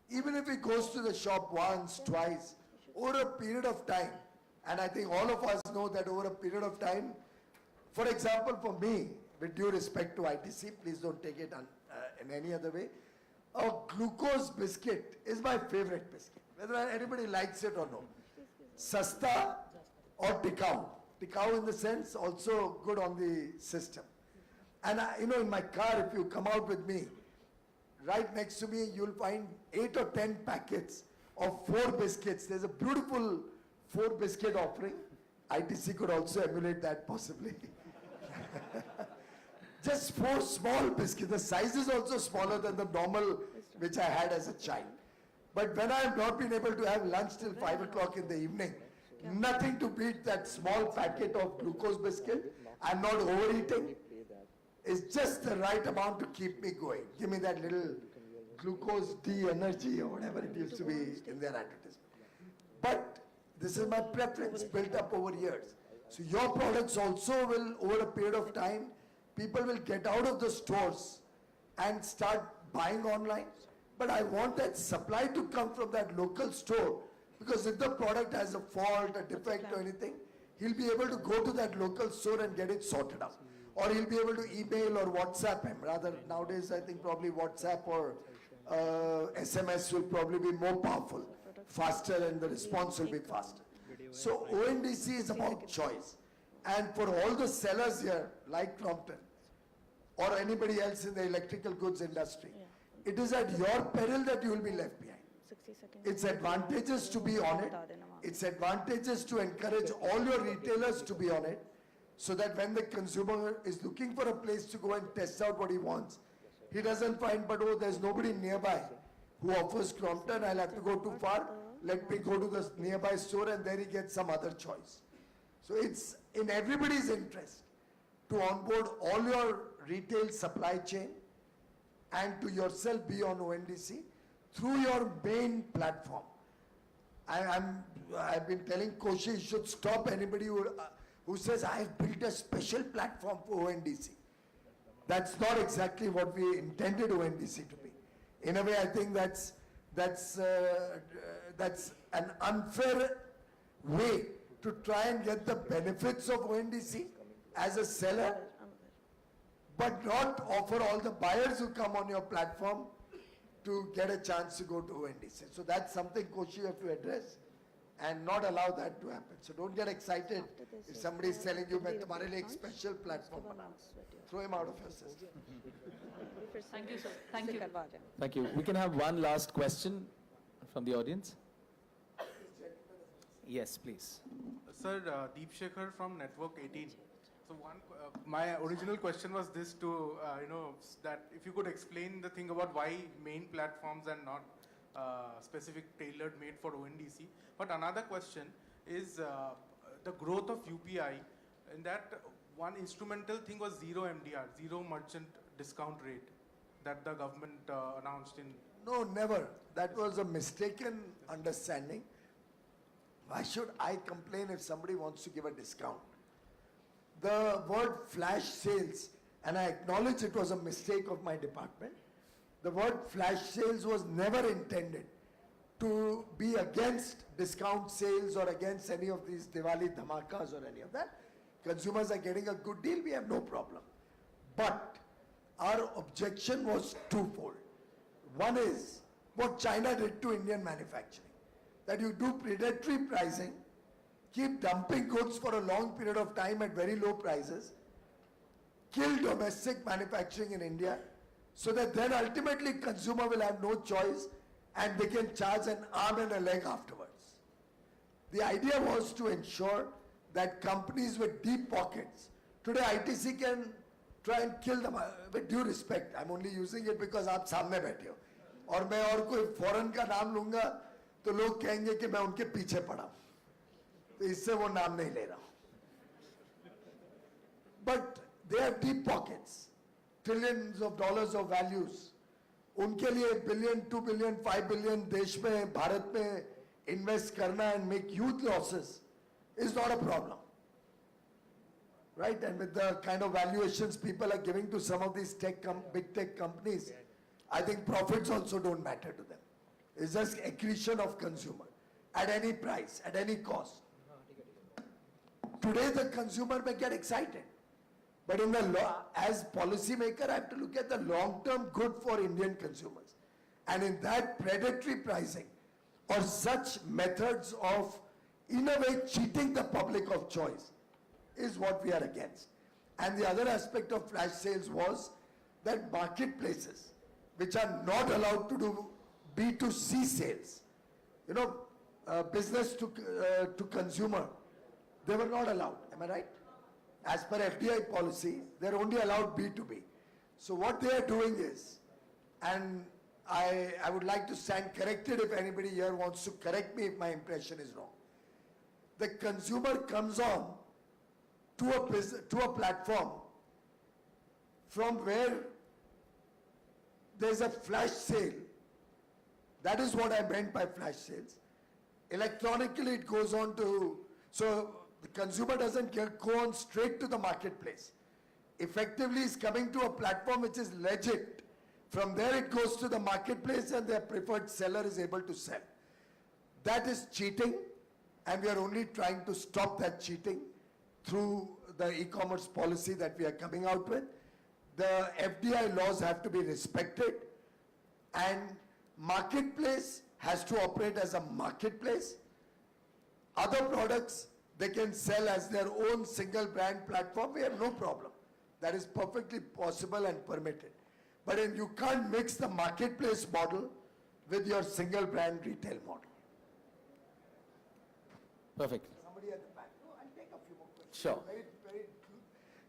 Even if he goes to the shop once, twice, over a period of time, and I think all of us know that over a period of time, for example, for me, with due respect to ITC, please don't take it in any other way, a glucose biscuit is my favorite biscuit, whether anybody likes it or no. Sasta or tikau. Tikau in the sense also good on the system. And in my car, if you come out with me, right next to me, you'll find 8 or 10 packets of 4 biscuits. There's a beautiful 4 biscuit offering. ITC could also emulate that possibly. Just 4 small biscuits. The size is also smaller than the normal which I had as a child. But when I have not been able to have lunch till 5 o'clock in the evening, nothing to beat that small packet of glucose biscuit. I'm not overeating. It's just the right amount to keep me going. Give me that little glucose D energy or whatever it used to be in their advertisement. But this is my preference built up over years. So your products also will, over a period of time, people will get out of the stores and start buying online. But I want that supply to come from that local store, because if the product has a fault, a defect or anything, he'll be able to go to that local store and get it sorted out. Or he'll be able to email or WhatsApp him. Rather, nowadays I think probably WhatsApp or SMS will probably be more powerful, faster, and the response will be faster. So ONDC is about choice. And for all the sellers here, like Crompton, or anybody else in the electrical goods industry, it is at your peril that you will be left behind. It's advantageous to be on it. It's advantageous to encourage all your retailers to be on it, so that when the consumer is looking for a place to go and test out what he wants, he doesn't find, but oh, there's nobody nearby who offers Crompton, I'll have to go too far, let me go to the nearby store, and there he gets some other choice. So it's in everybody's interest to onboard all your retail supply chain and to yourself be on ONDC through your main platform. I've been telling Koshi he should stop anybody who says, I've built a special platform for ONDC. That's not exactly what we intended ONDC to be. In a way, I think that's an unfair way to try and get the benefits of ONDC as a seller, but not offer all the buyers who come on your platform to get a chance to go to ONDC. So that's something, Koshi, you have to address and not allow that to happen. So don't get excited if somebody is telling you, "Main tumhare liye ek special platform bana." Throw him out of your system. Thank you, sir. Thank you. Thank you. We can have one last question from the audience. Yes, please. Sir, Deep Shekhar from Network 18. So my original question was this to, that if you could explain the thing about why main platforms and not specific tailored made for ONDC. But another question is the growth of UPI. In that, one instrumental thing was zero MDR, zero merchant discount rate that the government announced in. No, never. That was a mistaken understanding. Why should I complain if somebody wants to give a discount? The word flash sales, and I acknowledge it was a mistake of my department, the word flash sales was never intended to be against discount sales or against any of these Diwali dhamakas or any of that. Consumers are getting a good deal, we have no problem. But our objection was twofold. One is what China did to Indian manufacturing, that you do predatory pricing, keep dumping goods for a long period of time at very low prices, kill domestic manufacturing in India, so that then ultimately consumer will have no choice and they can charge an arm and a leg afterwards. The idea was to ensure that companies with deep pockets, today ITC can try and kill them, with due respect, I'm only using it because आप सामने बैठे हो, और मैं और कोई foreign का नाम लूँगा तो लोग कहेंगे कि मैं उनके पीछे पड़ा हूँ, तो इससे वो नाम नहीं ले रहा हूँ. But they have deep pockets, trillions of dollars of values. उनके लिए $1 billion, $2 billion, $5 billion देश में, भारत में invest करना and make huge losses is not a problem. Right? And with the kind of valuations people are giving to some of these big tech companies, I think profits also don't matter to them. It's just accretion of consumer at any price, at any cost. Today the consumer may get excited, but in the as policymaker, I have to look at the long-term good for Indian consumers. And in that, predatory pricing or such methods of, in a way, cheating the public of choice is what we are against. And the other aspect of flash sales was that marketplaces, which are not allowed to do B2C sales, you know, business to consumer, they were not allowed. Am I right? As per FDI policy, they're only allowed B2B. So what they are doing is, and I would like to stand corrected if anybody here wants to correct me if my impression is wrong. The consumer comes on to a platform from where there's a flash sale. That is what I meant by flash sales. Electronically it goes on to, so the consumer doesn't go on straight to the marketplace. Effectively is coming to a platform which is legit. From there it goes to the marketplace and their preferred seller is able to sell. That is cheating, and we are only trying to stop that cheating through the e-commerce policy that we are coming out with. The FDI laws have to be respected, and marketplace has to operate as a marketplace. Other products they can sell as their own single brand platform. We have no problem. That is perfectly possible and permitted. But then you can't mix the marketplace model with your single brand retail model. Perfect. Somebody at the back. No, I'll take a few more questions. Sure.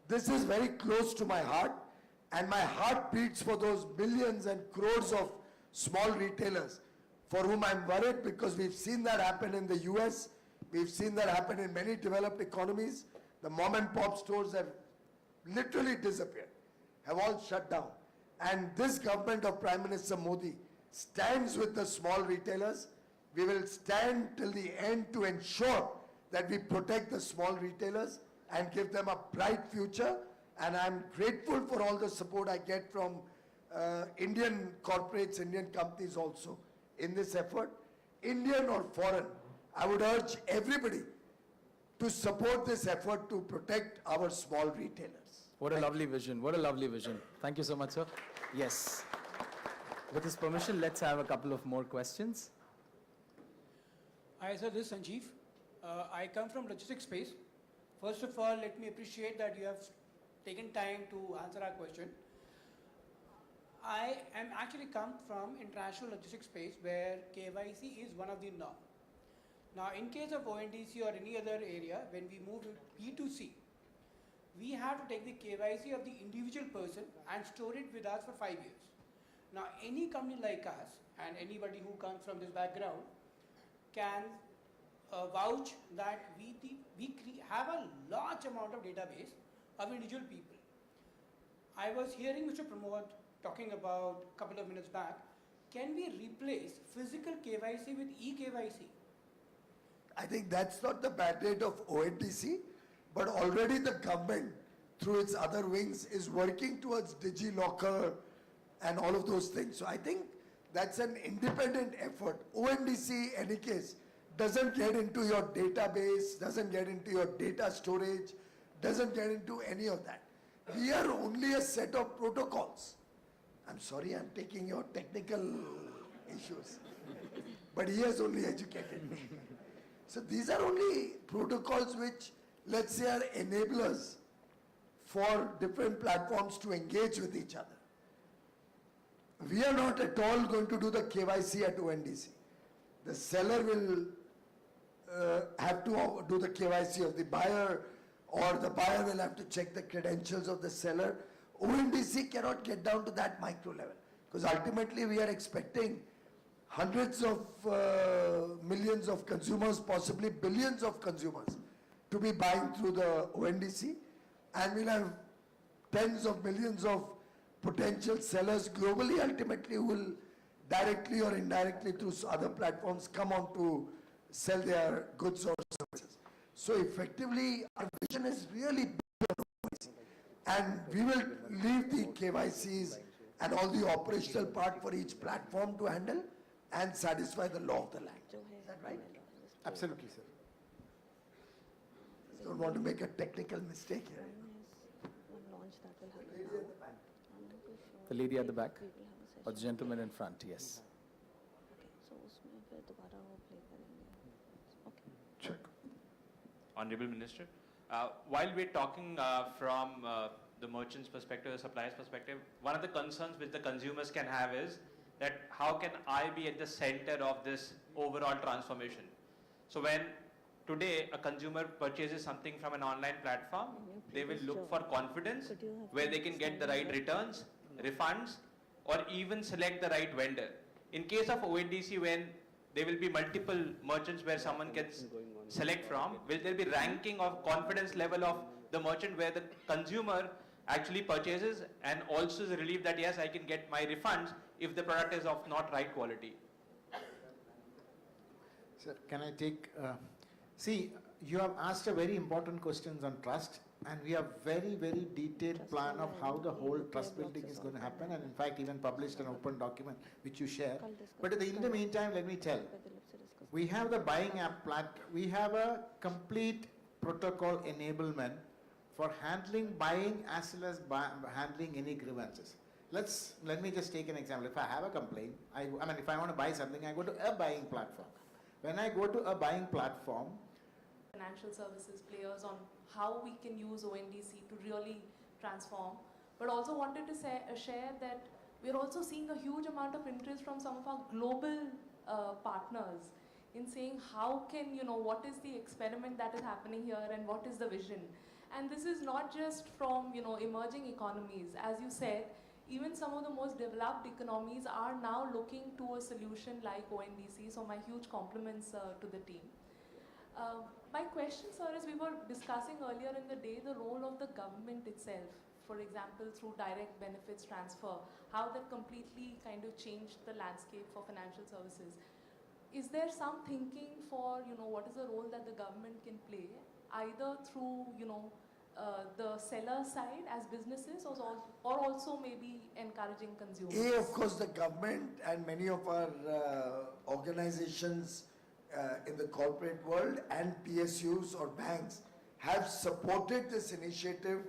This is very close to my heart, and my heart beats for those millions and crores of small retailers for whom I'm worried, because we've seen that happen in the US, we've seen that happen in many developed economies. The mom and pop stores have literally disappeared, have all shut down. And this government of Prime Minister Modi stands with the small retailers. We will stand till the end to ensure that we protect the small retailers and give them a bright future. And I'm grateful for all the support I get from Indian corporates, Indian companies also in this effort. Indian or foreign, I would urge everybody to support this effort to protect our small retailers. What a lovely vision. What a lovely vision. Thank you so much, sir. Yes. With his permission, let's have a couple of more questions. Hi, sir. This is Sanjeev. I come from logistics space. First of all, let me appreciate that you have taken time to answer our question. I am actually come from international logistics space where KYC is one of the norm. Now, in case of ONDC or any other area, when we move to B2C, we have to take the KYC of the individual person and store it with us for 5 years. Now, any company like us and anybody who comes from this background can vouch that we have a large amount of database of individual people. I was hearing Mr. Pramod talking about a couple of minutes back, can we replace physical KYC with e-KYC? I think that's not the mandate of ONDC, but already the government, through its other wings, is working towards DigiLocker and all of those things. So I think that's an independent effort. ONDC, any case, doesn't get into your database, doesn't get into your data storage, doesn't get into any of that. We are only a set of protocols. I'm sorry, I'm taking your technical issues. But he has only educated me. So these are only protocols which, let's say, are enablers for different platforms to engage with each other. We are not at all going to do the KYC at ONDC. The seller will have to do the KYC of the buyer, or the buyer will have to check the credentials of the seller. ONDC cannot get down to that micro level, because ultimately we are expecting hundreds of millions of consumers, possibly billions of consumers, to be buying through the ONDC, and we'll have tens of millions of potential sellers globally ultimately who will directly or indirectly through other platforms come on to sell their goods or services. So effectively our vision is really big, and we will leave the KYCs and all the operational part for each platform to handle and satisfy the law of the land. Is that right? Absolutely, sir. Don't want to make a technical mistake here. The lady at the back, or the gentleman in front, yes. Check. Honorable Minister, while we're talking from the merchant's perspective, the supplier's perspective, one of the concerns which the consumers can have is that how can I be at the center of this overall transformation? So when today a consumer purchases something from an online platform, they will look for confidence where they can get the right returns, refunds, or even select the right vendor. In case of ONDC, when there will be multiple merchants where someone can select from, will there be ranking of confidence level of the merchant where the consumer actually purchases and also is relieved that yes, I can get my refunds if the product is of not right quality? Sir, can I take, see, you have asked a very important questions on trust, and we have very, very detailed plan of how the whole trust building is going to happen, and in fact even published an open document which you share. But in the meantime, let me tell, we have the buying app we have a complete protocol enablement for handling buying as well as handling any grievances. Let me just take an example. If I have a complaint, I mean, if I want to buy something, I go to a buying platform. When I go to a buying platform, financial services players on how we can use ONDC to really transform, but also wanted to share that we're also seeing a huge amount of interest from some of our global partners in saying how can, what is the experiment that is happening here and what is the vision. And this is not just from, emerging economies. As you said, even some of the most developed economies are now looking to a solution like ONDC, so my huge compliments to the team. My question, sir, is we were discussing earlier in the day the role of the government itself, for example, through direct benefits transfer, how that completely kind of changed the landscape for financial services. Is there some thinking for, what is the role that the government can play, either through, the seller side as businesses, or also maybe encouraging consumers? Of course, the government and many of our organizations in the corporate world and PSUs or banks have supported this initiative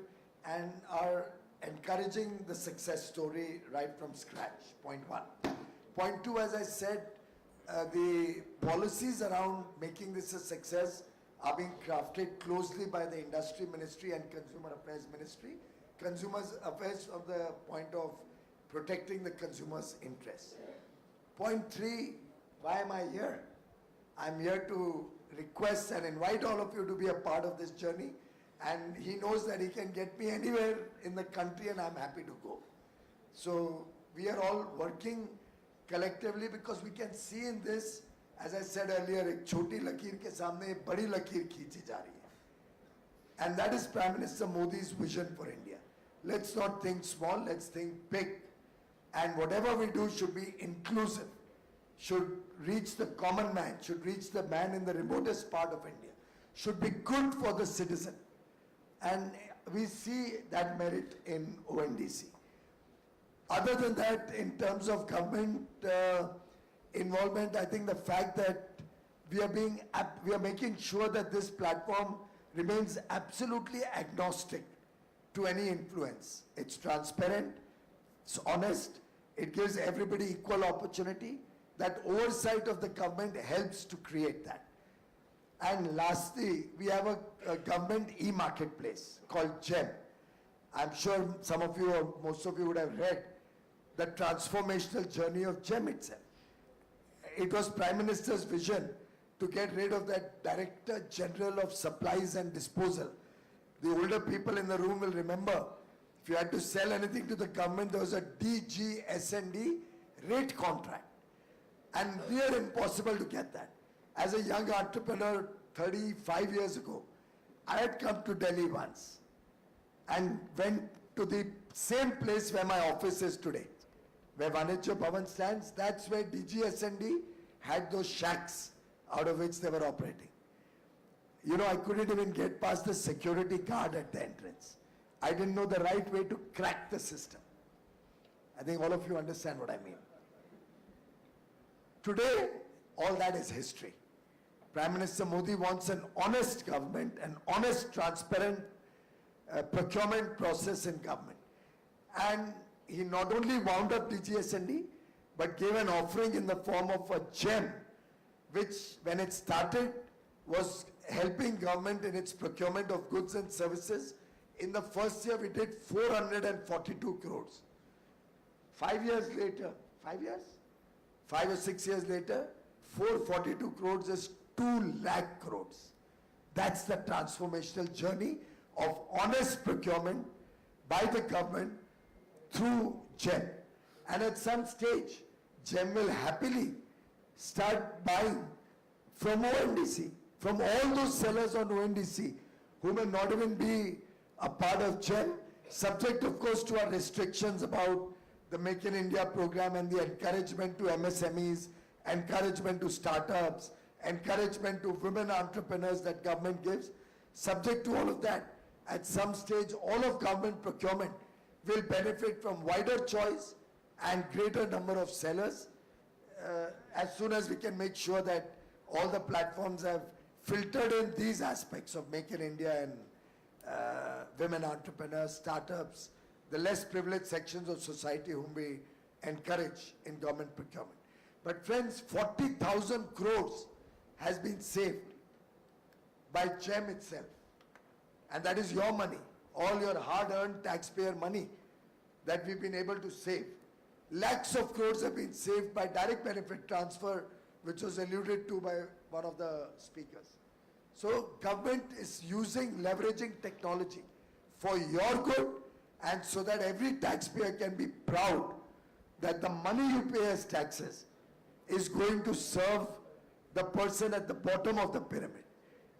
and are encouraging the success story right from scratch, point one. Point two, as I said, the policies around making this a success are being crafted closely by the Industry Ministry and Consumer Affairs Ministry. Consumer Affairs from the point of protecting the consumer's interests. Point three, why am I here? I'm here to request and invite all of you to be a part of this journey, and he knows that he can get me anywhere in the country and I'm happy to go. So we are all working collectively because we can see in this, as I said earlier, एक छोटी लकीर के सामने एक बड़ी लकीर खींची जा रही है. And that is Prime Minister Modi's vision for India. Let's not think small, let's think big. And whatever we do should be inclusive, should reach the common man, should reach the man in the remotest part of India, should be good for the citizen. And we see that merit in ONDC. Other than that, in terms of government involvement, I think the fact that we are making sure that this platform remains absolutely agnostic to any influence. It's transparent, it's honest, it gives everybody equal opportunity. That oversight of the government helps to create that. And lastly, we have a government e-marketplace called GEM. I'm sure some of you or most of you would have read the transformational journey of GEM itself. It was Prime Minister's vision to get rid of that Director General of Supplies and Disposal. The older people in the room will remember, if you had to sell anything to the government, there was a DGS&D rate contract. And near impossible to get that. As a young entrepreneur 35 years ago, I had come to Delhi once and went to the same place where my office is today, where Vanijya Bhavan stands. That's where DGS&D had those shacks out of which they were operating. You know, I couldn't even get past the security guard at the entrance. I didn't know the right way to crack the system. I think all of you understand what I mean. Today, all that is history. Prime Minister Modi wants an honest government, an honest, transparent procurement process in government. And he not only wound up DGS&D, but gave an offering in the form of a GEM, which when it started was helping government in its procurement of goods and services. In the first year, we did 442 crores. 5 years later, 5 years? 5 or 6 years later, 442 crores is 2 lakh crores. That's the transformational journey of honest procurement by the government through GEM. And at some stage, GEM will happily start buying from ONDC, from all those sellers on ONDC who may not even be a part of GEM, subject of course to our restrictions about the Make in India program and the encouragement to MSMEs, encouragement to startups, encouragement to women entrepreneurs that government gives. Subject to all of that, at some stage, all of government procurement will benefit from wider choice and greater number of sellers as soon as we can make sure that all the platforms have filtered in these aspects of Make in India and women entrepreneurs, startups, the less privileged sections of society whom we encourage in government procurement. But friends, 40,000 crores has been saved by GEM itself. And that is your money, all your hard-earned taxpayer money that we've been able to save. Lakhs of crores have been saved by direct benefit transfer, which was alluded to by one of the speakers. So government is leveraging technology for your good, and so that every taxpayer can be proud that the money you pay as taxes is going to serve the person at the bottom of the pyramid.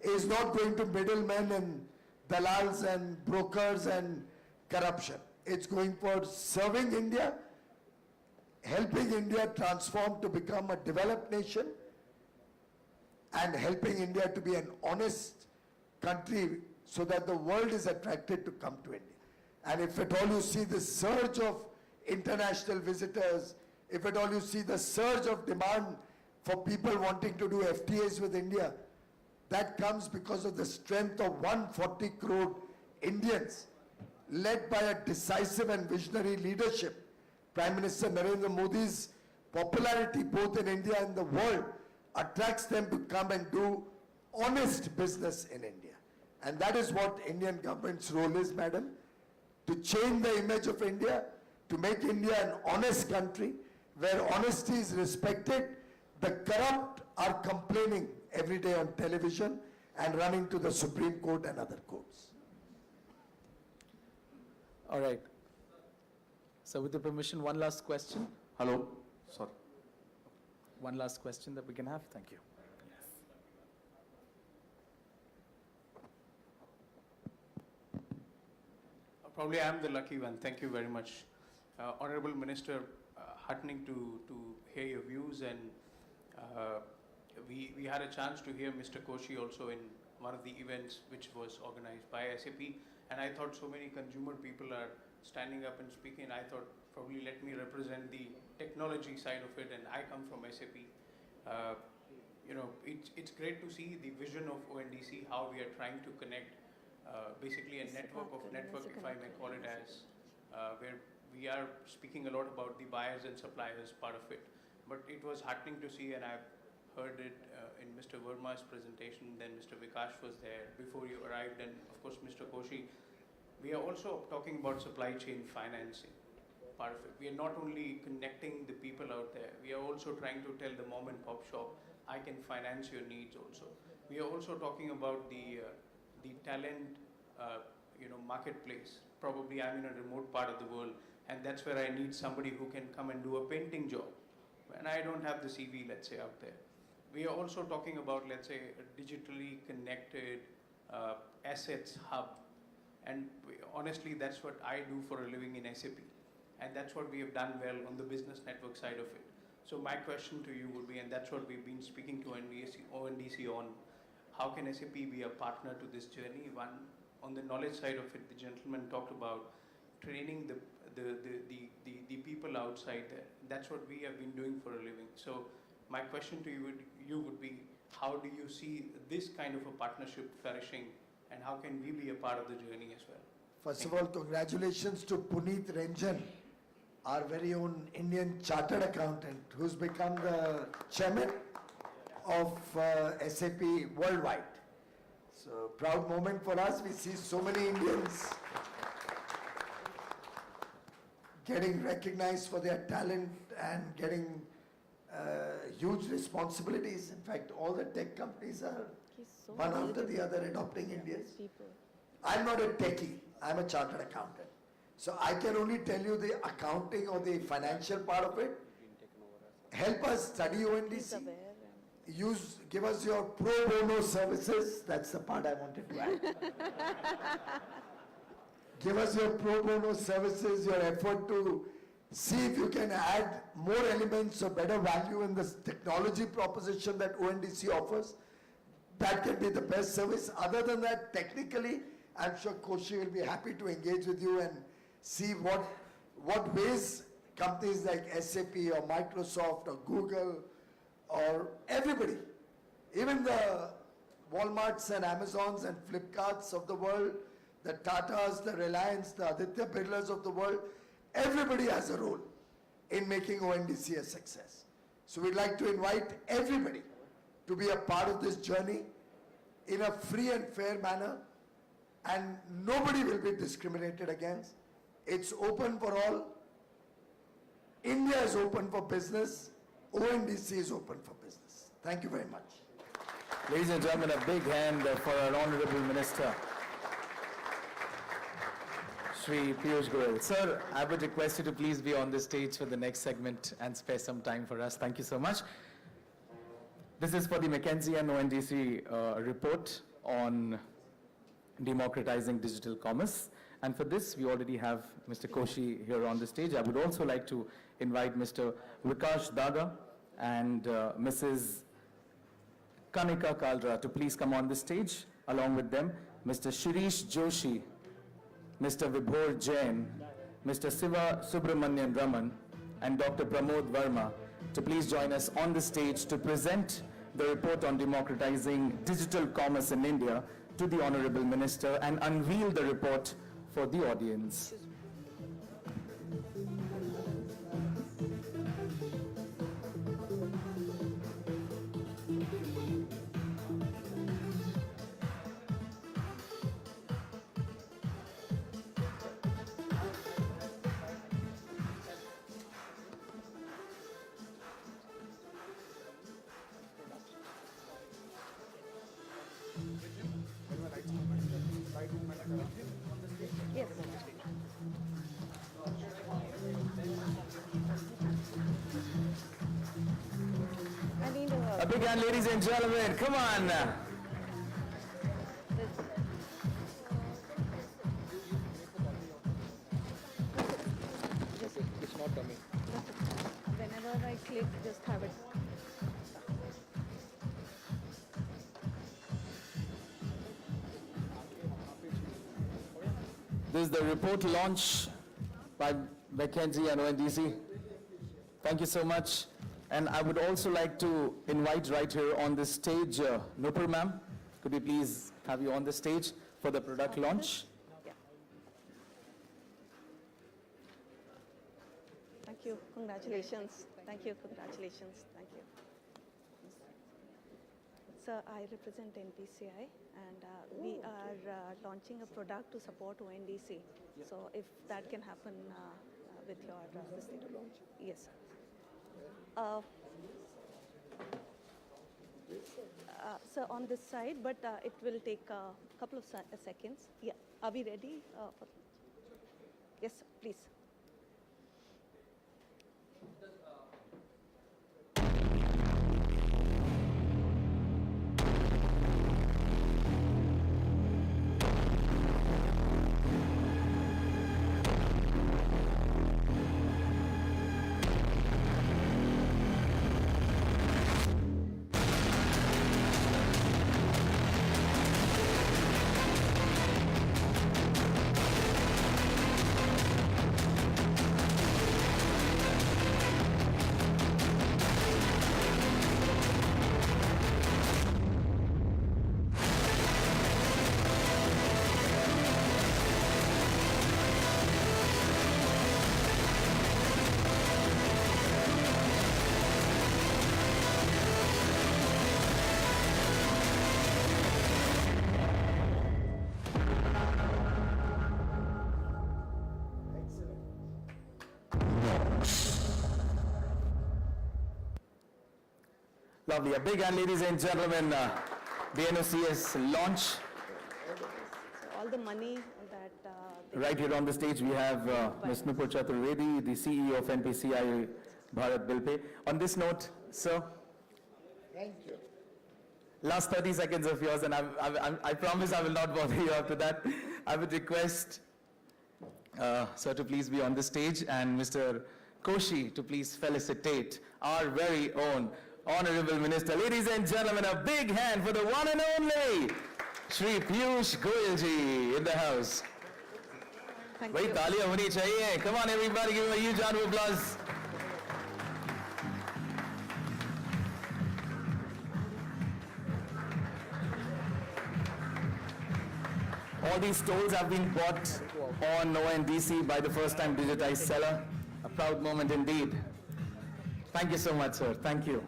It is not going to middlemen and dalals and brokers and corruption. It's going for serving India, helping India transform to become a developed nation, and helping India to be an honest country so that the world is attracted to come to India. And if at all you see the surge of international visitors, if at all you see the surge of demand for people wanting to do FTAs with India, that comes because of the strength of 140 crore Indians, led by a decisive and visionary leadership. Prime Minister Narendra Modi's popularity both in India and the world attracts them to come and do honest business in India. And that is what Indian government's role is, madam, to change the image of India, to make India an honest country where honesty is respected. The corrupt are complaining every day on television and running to the Supreme Court and other courts. All right. So with the permission, one last question. Hello, sorry. One last question that we can have. Thank you. Probably I am the lucky one. Thank you very much. Honorable Minister, heartening to hear your views, and we had a chance to hear Mr. Koshi also in one of the events which was organized by SAP, and I thought so many consumer people are standing up and speaking. I thought probably let me represent the technology side of it, and I come from SAP. You know, it's great to see the vision of ONDC, how we are trying to connect basically a network of network, if I may call it as, where we are speaking a lot about the buyers and suppliers part of it. But it was heartening to see, and I've heard it in Mr. Verma's presentation, then Mr. Vikash was there before you arrived, and of course Mr. Koshi. We are also talking about supply chain financing, part of it. We are not only connecting the people out there, we are also trying to tell the mom and pop shop, I can finance your needs also. We are also talking about the talent, marketplace. Probably I'm in a remote part of the world, and that's where I need somebody who can come and do a painting job. And I don't have the CV, let's say, out there. We are also talking about, let's say, a digitally connected assets hub. And honestly, that's what I do for a living in SAP. And that's what we have done well on the business network side of it. So my question to you would be, and that's what we've been speaking to ONDC on, how can SAP be a partner to this journey? One, on the knowledge side of it, the gentleman talked about training the people outside there. That's what we have been doing for a living. So my question to you would be, how do you see this kind of a partnership flourishing, and how can we be a part of the journey as well? First of all, congratulations to Puneet Ranjan, our very own Indian chartered accountant, who's become the chairman of SAP worldwide. So proud moment for us. We see so many Indians getting recognized for their talent and getting huge responsibilities. In fact, all the tech companies are one after the other adopting Indians. I'm not a techie, I'm a chartered accountant. So I can only tell you the accounting or the financial part of it. Help us study ONDC. Give us your pro bono services. That's the part I wanted to add. Give us your pro bono services, your effort to see if you can add more elements or better value in this technology proposition that ONDC offers. That can be the best service. Other than that, technically, I'm sure Koshi will be happy to engage with you and see what ways companies like SAP or Microsoft or Google or everybody, even the Walmarts and Amazons and Flipkarts of the world, the Tatas, the Reliance, the Aditya Birlas of the world, everybody has a role in making ONDC a success. So we'd like to invite everybody to be a part of this journey in a free and fair manner, and nobody will be discriminated against. It's open for all. India is open for business. ONDC is open for business. Thank you very much. Ladies and gentlemen, a big hand for our Honorable Minister, Shri Piyush Goyal. Sir, I would request you to please be on the stage for the next segment and spare some time for us. Thank you so much. This is for the McKinsey and ONDC report on democratizing digital commerce. And for this, we already have Mr. Koshi here on the stage. I would also like to invite Mr. Vikash Daga and Mrs. Kanika Kaldra to please come on the stage. Along with them, Mr. Shirish Joshi, Mr. Vibhor Jain, Mr. Siva Subramanian Raman, and Dr. Pramod Verma to please join us on the stage to present the report on democratizing digital commerce in India to the Honorable Minister and unveil the report for the audience. A big hand, ladies and gentlemen, come on. It's not coming. Whenever I click, just have it. This is the report launch by McKinsey and ONDC. Thank you so much. And I would also like to invite right here on the stage, Nupur ma'am. Could we please have you on the stage for the product launch. Yeah. Thank you. Congratulations. Thank you. Congratulations. Thank you. Sir, I represent NPCI, and we are launching a product to support ONDC. So if that can happen with your this thing. Yes. Sir, on this side, but it will take a couple of seconds. Yeah. Are we ready? Yes, sir, please. Lovely. A big hand, ladies and gentlemen, the NOCS launch. So all the money that Right here on the stage, we have Ms. Nupur Chaturvedi, the CEO of NPCI Bharat Bilpay. On this note, sir, Thank you. last 30 seconds of yours, and I promise I will not bother you after that. I would request sir to please be on the stage, and Mr. Koshi to please felicitate our very own Honorable Minister. Ladies and gentlemen, a big hand for the one and only Shri Piyush Goyal ji in the house. thank Bhai you. taaliyan honi chahiye. Come on everybody, give him a huge round of applause. All these tolls have been bought on ONDC by the first-time digitized seller. A proud moment indeed. Thank you so much, sir. Thank you.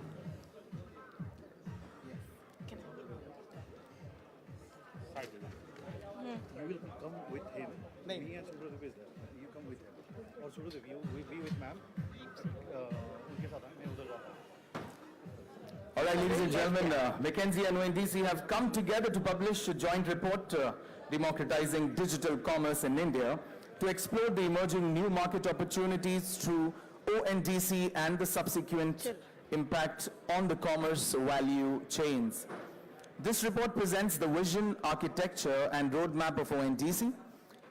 You will come with him. Me and Subradev is there. You come with him. Or Subradev, you will be with ma'am. उनके साथ मैं उधर जाता हूँ. All right, ladies and gentlemen, McKinsey and ONDC have come together to publish a joint report, Democratizing Digital Commerce in India, to explore the emerging new market opportunities through ONDC and the subsequent impact on the commerce value chains. This report presents the vision, architecture, and roadmap of ONDC.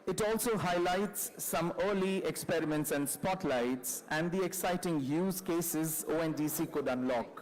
It also highlights some early experiments and spotlights and the exciting use cases ONDC could unlock.